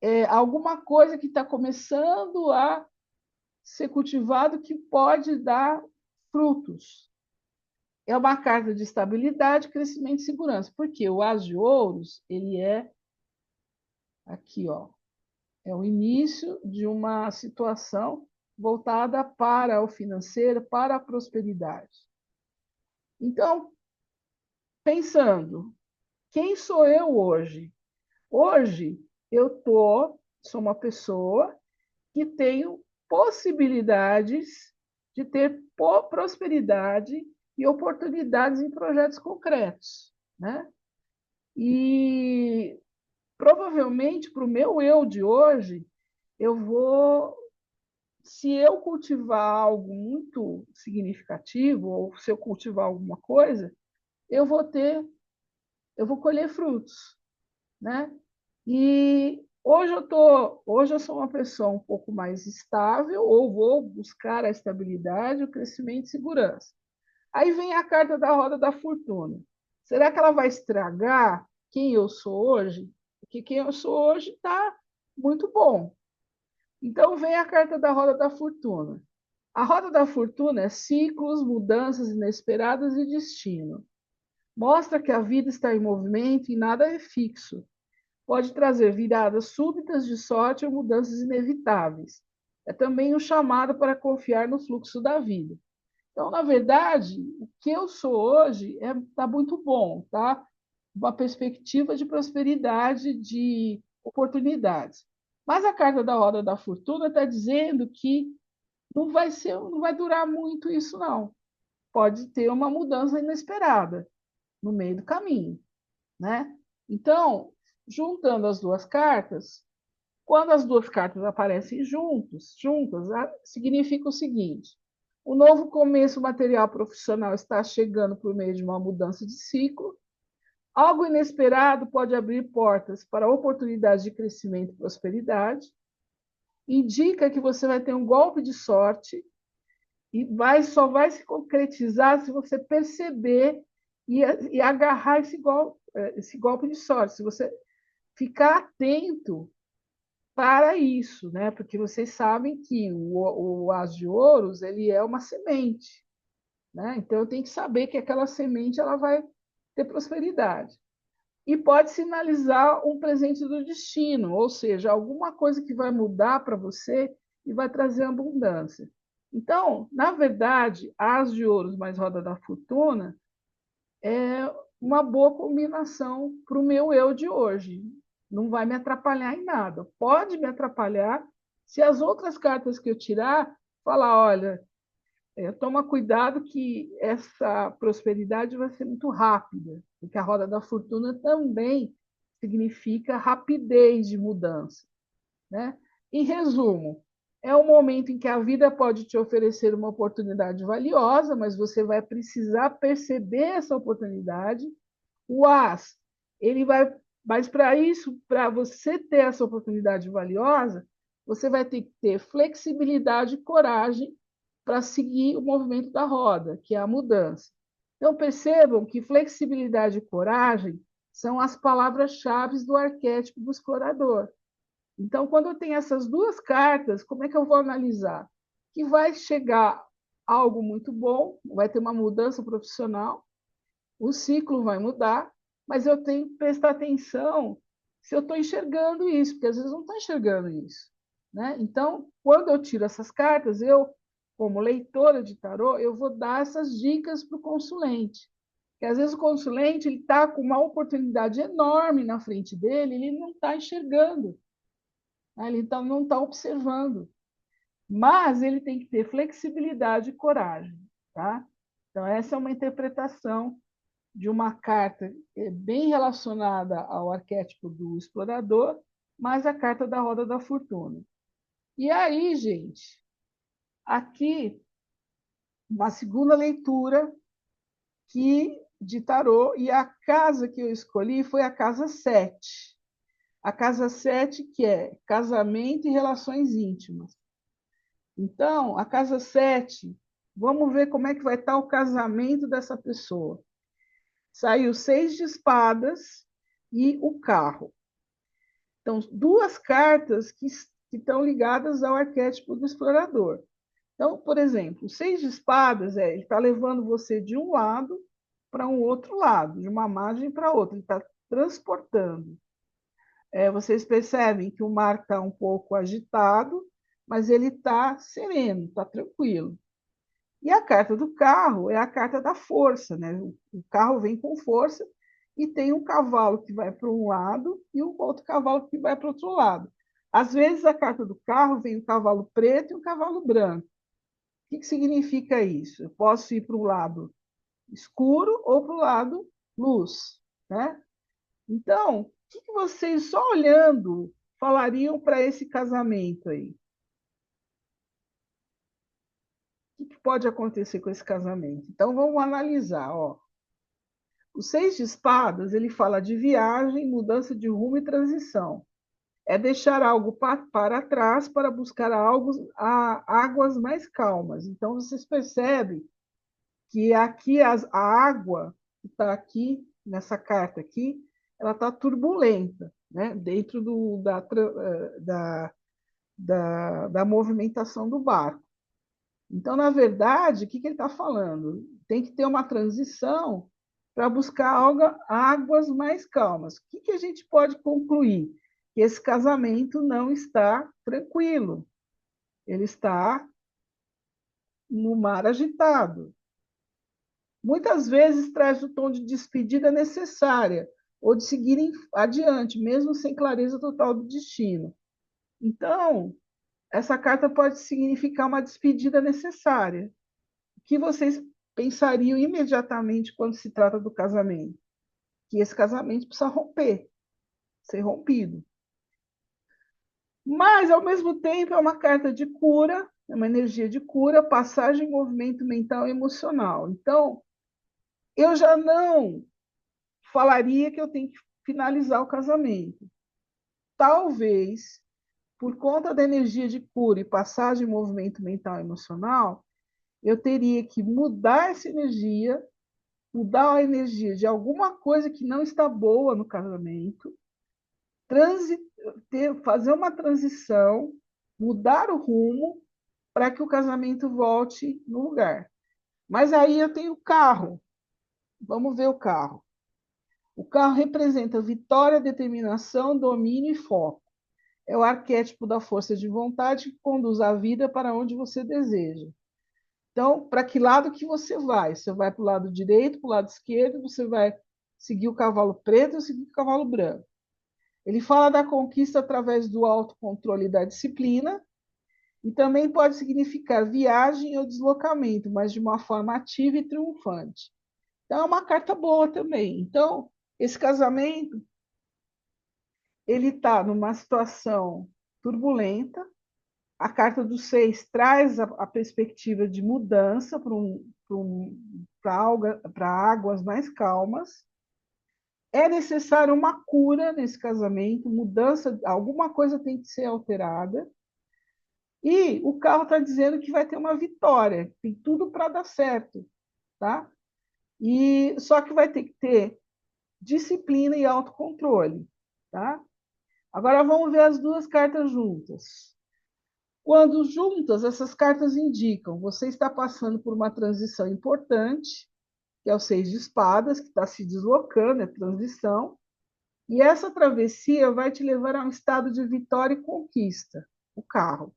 S1: é alguma coisa que está começando a ser cultivado que pode dar frutos. É uma carta de estabilidade, crescimento e segurança. Porque o As de Ouros, ele é aqui, ó, é o início de uma situação voltada para o financeiro, para a prosperidade. Então, pensando, quem sou eu hoje? Hoje, sou uma pessoa que tenho possibilidades de ter prosperidade e oportunidades em projetos concretos, né? E provavelmente para o meu eu de hoje, se eu cultivar algo muito significativo, ou se eu cultivar alguma coisa, eu vou colher frutos, né? E hoje eu sou uma pessoa um pouco mais estável, ou vou buscar a estabilidade, o crescimento e segurança. Aí vem a carta da Roda da Fortuna. Será que ela vai estragar quem eu sou hoje? Porque quem eu sou hoje está muito bom. Então vem a carta da Roda da Fortuna. A Roda da Fortuna é ciclos, mudanças inesperadas e destino. Mostra que a vida está em movimento e nada é fixo. Pode trazer viradas súbitas de sorte ou mudanças inevitáveis. É também um chamado para confiar no fluxo da vida. Então, na verdade, o que eu sou hoje está muito bom, tá? Uma perspectiva de prosperidade, de oportunidades. Mas a carta da Roda da Fortuna está dizendo que não vai durar muito isso, não. Pode ter uma mudança inesperada no meio do caminho, né? Então, juntando as 2 cartas, quando as 2 cartas aparecem juntas, significa o seguinte: o novo começo material profissional está chegando por meio de uma mudança de ciclo. Algo inesperado pode abrir portas para oportunidades de crescimento e prosperidade. Indica que você vai ter um golpe de sorte e só vai se concretizar se você perceber e agarrar esse golpe de sorte, se você ficar atento para isso, né? Porque vocês sabem que o As de Ouros ele é uma semente, né? Então eu tenho que saber que aquela semente ela vai ter prosperidade. E pode sinalizar um presente do destino, ou seja, alguma coisa que vai mudar para você e vai trazer abundância. Então, na verdade, As de Ouros mais Roda da Fortuna é uma boa combinação para o meu eu de hoje. Não vai me atrapalhar em nada. Pode me atrapalhar se as outras cartas que eu tirar falar, olha, toma cuidado que essa prosperidade vai ser muito rápida, porque a Roda da Fortuna também significa rapidez de mudança, né? Em resumo, é um momento em que a vida pode te oferecer uma oportunidade valiosa, mas você vai precisar perceber essa oportunidade. O As, ele vai, mas para isso, para você ter essa oportunidade valiosa, você vai ter que ter flexibilidade e coragem para seguir o movimento da roda, que é a mudança. Então, percebam que flexibilidade e coragem são as palavras-chave do arquétipo do explorador. Então, quando eu tenho essas 2 cartas, como é que eu vou analisar? que vai chegar algo muito bom, vai ter uma mudança profissional, o ciclo vai mudar, mas eu tenho que prestar atenção se eu estou enxergando isso, porque às vezes não estou enxergando isso, né? Então, quando eu tiro essas cartas, eu, como leitora de tarô, eu vou dar essas dicas para o consulente. Porque às vezes o consulente está com uma oportunidade enorme na frente dele, ele não está enxergando, né? Ele então, não está observando. Mas ele tem que ter flexibilidade e coragem, tá? Então, essa é uma interpretação de uma carta bem relacionada ao arquétipo do explorador, mas a carta da Roda da Fortuna. E aí, gente, aqui uma segunda leitura de tarô, e a casa que eu escolhi foi a casa 7. A casa 7, que é casamento e relações íntimas. Então, a casa 7, vamos ver como é que vai estar o casamento dessa pessoa. Saiu 6 de espadas e o carro. Então, duas cartas que estão ligadas ao arquétipo do explorador. Então, por exemplo, o 6 de espadas, ele está levando você de um lado para um outro lado, de uma margem para outra, ele está transportando. Vocês percebem que o mar está um pouco agitado, mas ele está sereno, está tranquilo. E a carta do carro é a carta da força, né? O carro vem com força e tem um cavalo que vai para um lado e um outro cavalo que vai para o outro lado. Às vezes, a carta do carro vem um cavalo preto e um cavalo branco. O que significa isso? Eu posso ir para o lado escuro ou para o lado luz, né? Então, o que vocês, só olhando, falariam para esse casamento aí? O que pode acontecer com esse casamento? Então, vamos analisar. Ó. O 6 de espadas, ele fala de viagem, mudança de rumo e transição. É deixar algo para trás para buscar águas mais calmas. Então, vocês percebem que aqui a água que está aqui, nessa carta aqui, ela está turbulenta, né? Dentro da movimentação do barco. Então, na verdade, o que ele está falando? Tem que ter uma transição para buscar águas mais calmas. O que a gente pode concluir? Que esse casamento não está tranquilo. Ele está no mar agitado. Muitas vezes traz o tom de despedida necessária, ou de seguir adiante, mesmo sem clareza total do destino. Então, essa carta pode significar uma despedida necessária. O que vocês pensariam imediatamente quando se trata do casamento? Que esse casamento precisa romper, ser rompido. Mas, ao mesmo tempo, é uma carta de cura, é uma energia de cura, passagem, movimento mental e emocional. Então, eu já não falaria que eu tenho que finalizar o casamento. Talvez, por conta da energia de cura e passagem, movimento mental e emocional, eu teria que mudar essa energia, mudar a energia de alguma coisa que não está boa no casamento, fazer uma transição, mudar o rumo para que o casamento volte no lugar. Mas aí eu tenho o carro. Vamos ver o carro. O carro representa vitória, determinação, domínio e foco. É o arquétipo da força de vontade que conduz a vida para onde você deseja. Então, para que lado que você vai? Você vai para o lado direito, para o lado esquerdo, você vai seguir o cavalo preto ou seguir o cavalo branco. Ele fala da conquista através do autocontrole e da disciplina, e também pode significar viagem ou deslocamento, mas de uma forma ativa e triunfante. Então, é uma carta boa também. Então, esse casamento, ele está numa situação turbulenta. A carta do 6 traz a perspectiva de mudança para águas mais calmas. É necessário uma cura nesse casamento, mudança, alguma coisa tem que ser alterada. E o carro está dizendo que vai ter uma vitória, tem tudo para dar certo, tá? E só que vai ter que ter disciplina e autocontrole, tá? Agora vamos ver as duas cartas juntas. Quando juntas, essas cartas indicam você está passando por uma transição importante, que é o Seis de Espadas, que está se deslocando, é transição, e essa travessia vai te levar a um estado de vitória e conquista, o carro.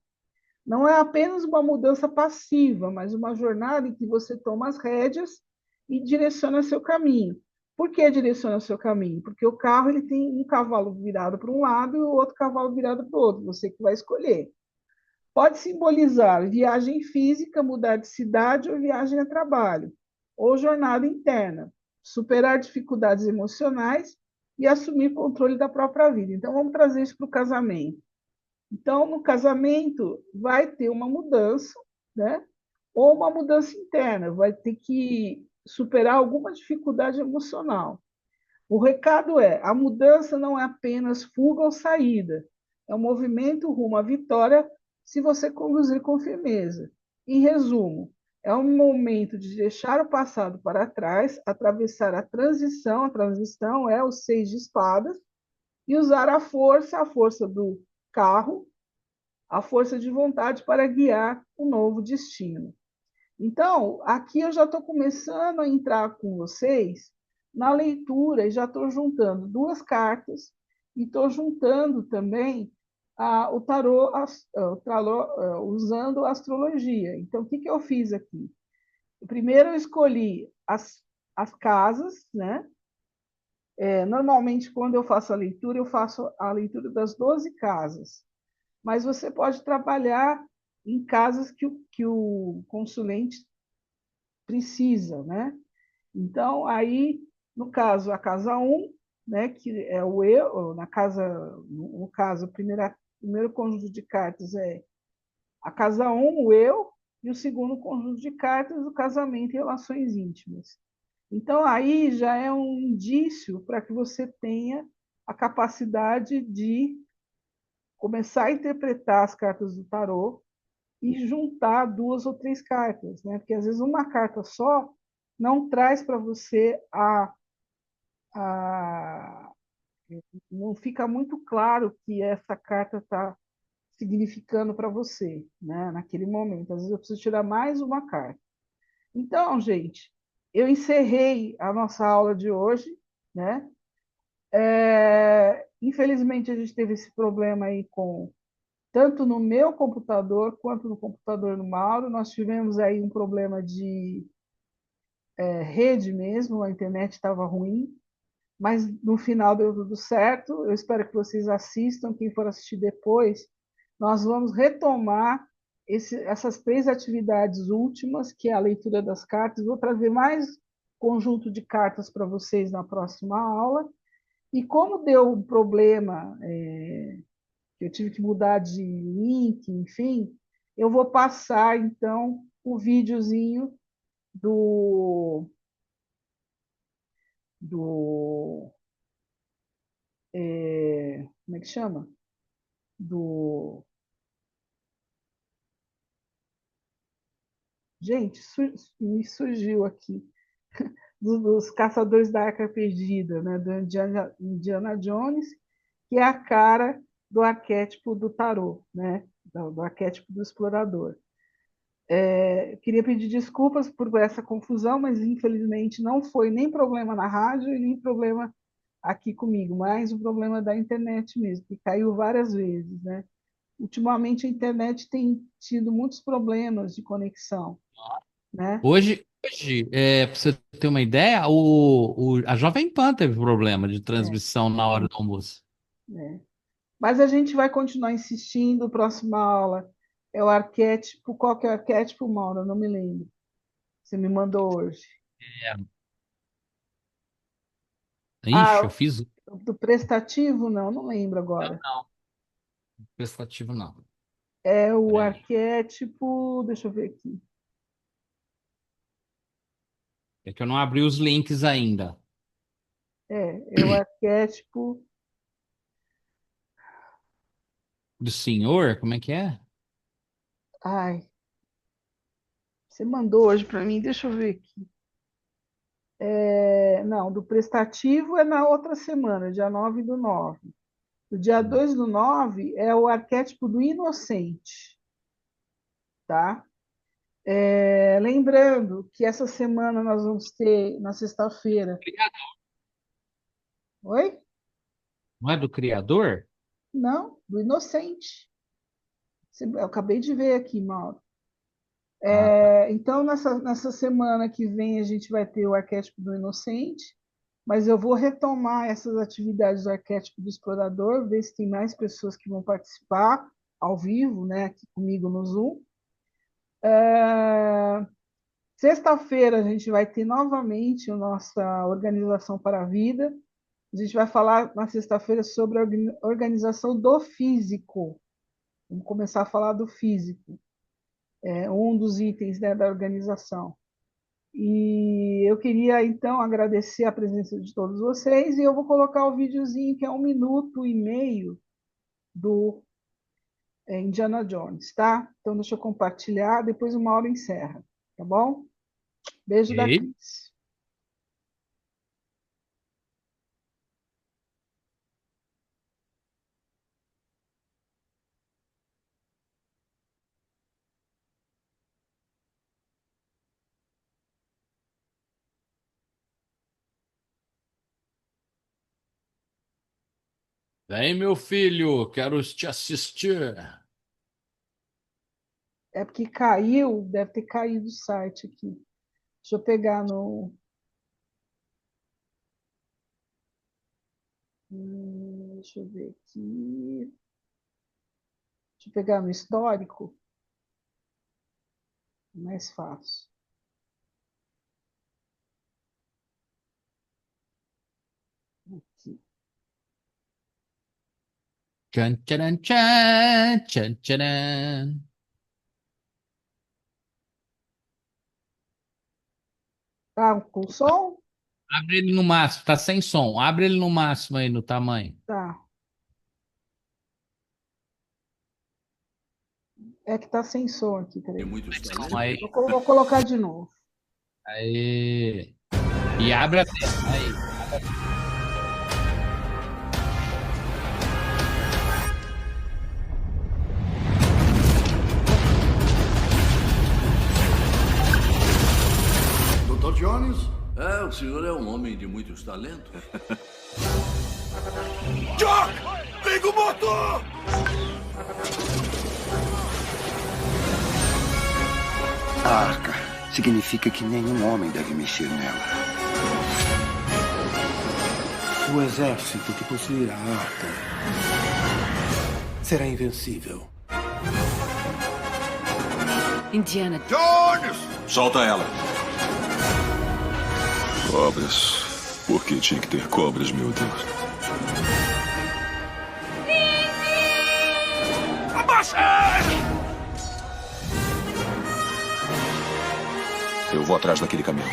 S1: Não é apenas uma mudança passiva, mas uma jornada em que você toma as rédeas e direciona seu caminho. Por que direciona seu caminho? Porque o carro ele tem um cavalo virado para um lado e o outro cavalo virado para o outro, você que vai escolher. Pode simbolizar viagem física, mudar de cidade ou viagem a trabalho, ou jornada interna, superar dificuldades emocionais e assumir controle da própria vida. Então, vamos trazer isso para o casamento. Então, no casamento, vai ter uma mudança, né? Ou uma mudança interna, vai ter que superar alguma dificuldade emocional. O recado é: a mudança não é apenas fuga ou saída, é um movimento rumo à vitória se você conduzir com firmeza. Em resumo, é um momento de deixar o passado para trás, atravessar a transição é o Seis de Espadas, e usar a força do carro, a força de vontade para guiar o novo destino. Então, aqui eu já estou começando a entrar com vocês na leitura e já estou juntando duas cartas e estou juntando também o tarô, usando a astrologia. Então, o que, que eu fiz aqui? Primeiro, eu escolhi as casas, né? Normalmente, quando eu faço a leitura, eu faço a leitura das 12 casas, mas você pode trabalhar em casas que o consulente precisa, né? Então, aí, no caso, a casa um, né, que é o eu, no caso, o primeiro conjunto de cartas é a casa um, o eu, e o segundo conjunto de cartas, o casamento e relações íntimas. Então, aí já é um indício para que você tenha a capacidade de começar a interpretar as cartas do tarô e juntar duas ou três cartas, né? Porque às vezes uma carta só não traz para você a não fica muito claro o que essa carta está significando para você, né? Naquele momento. Às vezes eu preciso tirar mais uma carta. Então, gente, eu encerrei a nossa aula de hoje, né? Infelizmente a gente teve esse problema aí com tanto no meu computador quanto no computador do Mauro. Nós tivemos aí um problema de rede mesmo, a internet estava ruim, mas no final deu tudo certo. Eu espero que vocês assistam. Quem for assistir depois, nós vamos retomar essas três atividades últimas, que é a leitura das cartas. Vou trazer mais conjunto de cartas para vocês na próxima aula. E como deu um problema, que eu tive que mudar de link, enfim, eu vou passar, então, o videozinho do, do como é que chama? Do Gente, me surgiu aqui, dos Caçadores da Arca Perdida, né? Do Indiana Jones, que é a cara do arquétipo do tarô, né? Do arquétipo do explorador. Queria pedir desculpas por essa confusão, mas infelizmente não foi nem problema na rádio e nem problema aqui comigo, mas o problema da internet mesmo, que caiu várias vezes, né? Ultimamente a internet tem tido muitos problemas de conexão, né?
S4: Hoje, para você ter uma ideia, a Jovem Pan teve problema de
S1: É,
S4: transmissão na hora do almoço.
S1: é. Mas a gente vai continuar insistindo. Próxima aula é o arquétipo. Qual que é o arquétipo, Mauro? Eu não me lembro. Você me mandou hoje.
S4: Ixi, eu
S1: Ah,
S4: fiz.
S1: do prestativo? Não, não lembro
S4: Não,
S1: agora.
S4: não. Prestativo não.
S1: É o
S4: Peraí.
S1: arquétipo. Deixa eu ver aqui.
S4: É que eu não abri os links ainda.
S1: É o arquétipo.
S4: Do senhor, como é que é?
S1: Ai, você mandou hoje para mim. Deixa eu ver aqui. Não, do prestativo é na outra semana, dia 9/9. O dia 2/9 é o arquétipo do inocente. tá? Lembrando que essa semana nós vamos ter, na sexta-feira... Oi?
S4: Não é do criador?
S1: Não, do Inocente. Eu acabei de ver aqui, Mauro.
S4: Ah, tá.
S1: Então, nessa semana que vem, a gente vai ter o arquétipo do Inocente, mas eu vou retomar essas atividades do arquétipo do Explorador, ver se tem mais pessoas que vão participar ao vivo, né, aqui comigo no Zoom. Sexta-feira, a gente vai ter novamente a nossa Organização para a Vida. A gente vai falar na sexta-feira sobre a organização do físico. Vamos começar a falar do físico, um dos itens, né, da organização. E eu queria, então, agradecer a presença de todos vocês, e eu vou colocar o videozinho que é 1 minuto e meio do Indiana Jones, tá? Então, deixa eu compartilhar, depois uma hora encerra, tá bom? Beijo da
S4: Ok.
S1: Cris.
S4: Vem, meu filho, quero te assistir.
S1: É porque caiu, deve ter caído o site aqui. Deixa eu pegar no... deixa eu ver aqui. Deixa eu pegar no histórico, mais fácil. Aqui.
S4: Tchan, tcharam, tchan, tchan, tcharam.
S1: Tá com som?
S4: Abre ele no máximo, tá sem som. Abre ele no máximo aí no tamanho.
S1: Tá. É que tá sem som aqui, peraí.
S4: Som aí.
S1: Vou colocar de novo.
S4: Aí. E abre a tela. Aí.
S7: Dr. Jones?
S8: O senhor é um homem de muitos talentos.
S7: Jock! Liga o motor!
S9: A arca significa que nenhum homem deve mexer nela.
S10: O exército que possuir a arca será invencível.
S11: Indiana.
S7: Jones!
S8: Solta ela.
S12: Cobras. Por que tinha que ter cobras, meu Deus?
S7: Abaixa!
S12: Eu vou atrás daquele caminhão.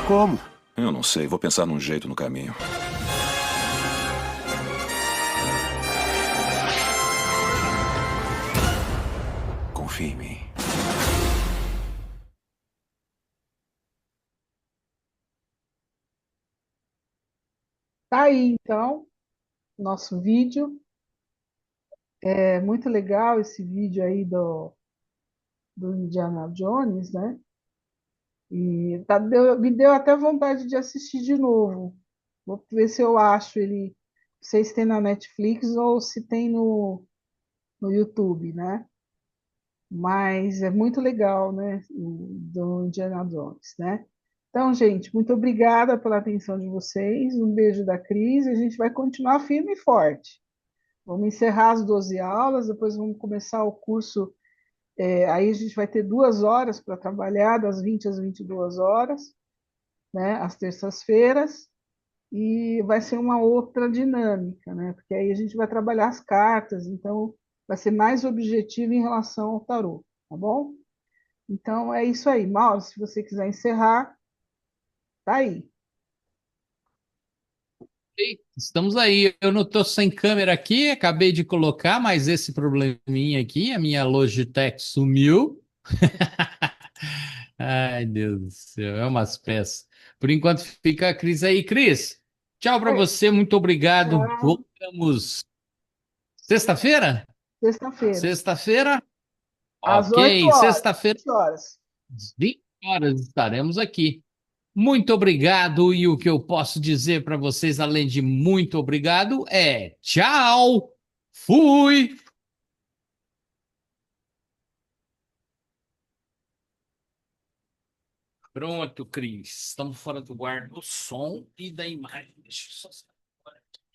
S9: Como?
S12: Eu não sei, vou pensar num jeito no caminho.
S9: Confia em mim.
S1: Tá aí, então, nosso vídeo. É muito legal esse vídeo aí do Indiana Jones, né? E me deu até vontade de assistir de novo. Vou ver se eu acho ele, não sei se tem na Netflix ou se tem no YouTube, né? Mas é muito legal, né? Do Indiana Jones, né? Então, gente, muito obrigada pela atenção de vocês. Um beijo da Cris. A gente vai continuar firme e forte. Vamos encerrar as 12 aulas, depois vamos começar o curso. Aí a gente vai ter 2 horas para trabalhar, das 20 às 22 horas, né? Às terças-feiras. E vai ser uma outra dinâmica, né? Porque aí a gente vai trabalhar as cartas, então vai ser mais objetivo em relação ao tarô, tá bom? Então é isso aí. Mauro, se você quiser encerrar, tá aí.
S4: Estamos aí. Eu não estou sem câmera aqui, acabei de colocar, mas esse probleminha aqui, a minha Logitech sumiu. Ai, Deus do céu, é umas peças. Por enquanto fica a Cris aí. Cris, tchau para você, muito obrigado.
S1: Tchau.
S4: Voltamos sexta-feira?
S1: Sexta-feira.
S4: Sexta-feira?
S1: Às 8
S4: Ok,
S1: horas.
S4: sexta-feira,
S1: 20 horas.
S4: às 20 horas estaremos aqui. Muito obrigado, e o que eu posso dizer para vocês, além de muito obrigado, é tchau! Fui! Pronto, Cris. Estamos fora do ar do som e da imagem. Deixa eu só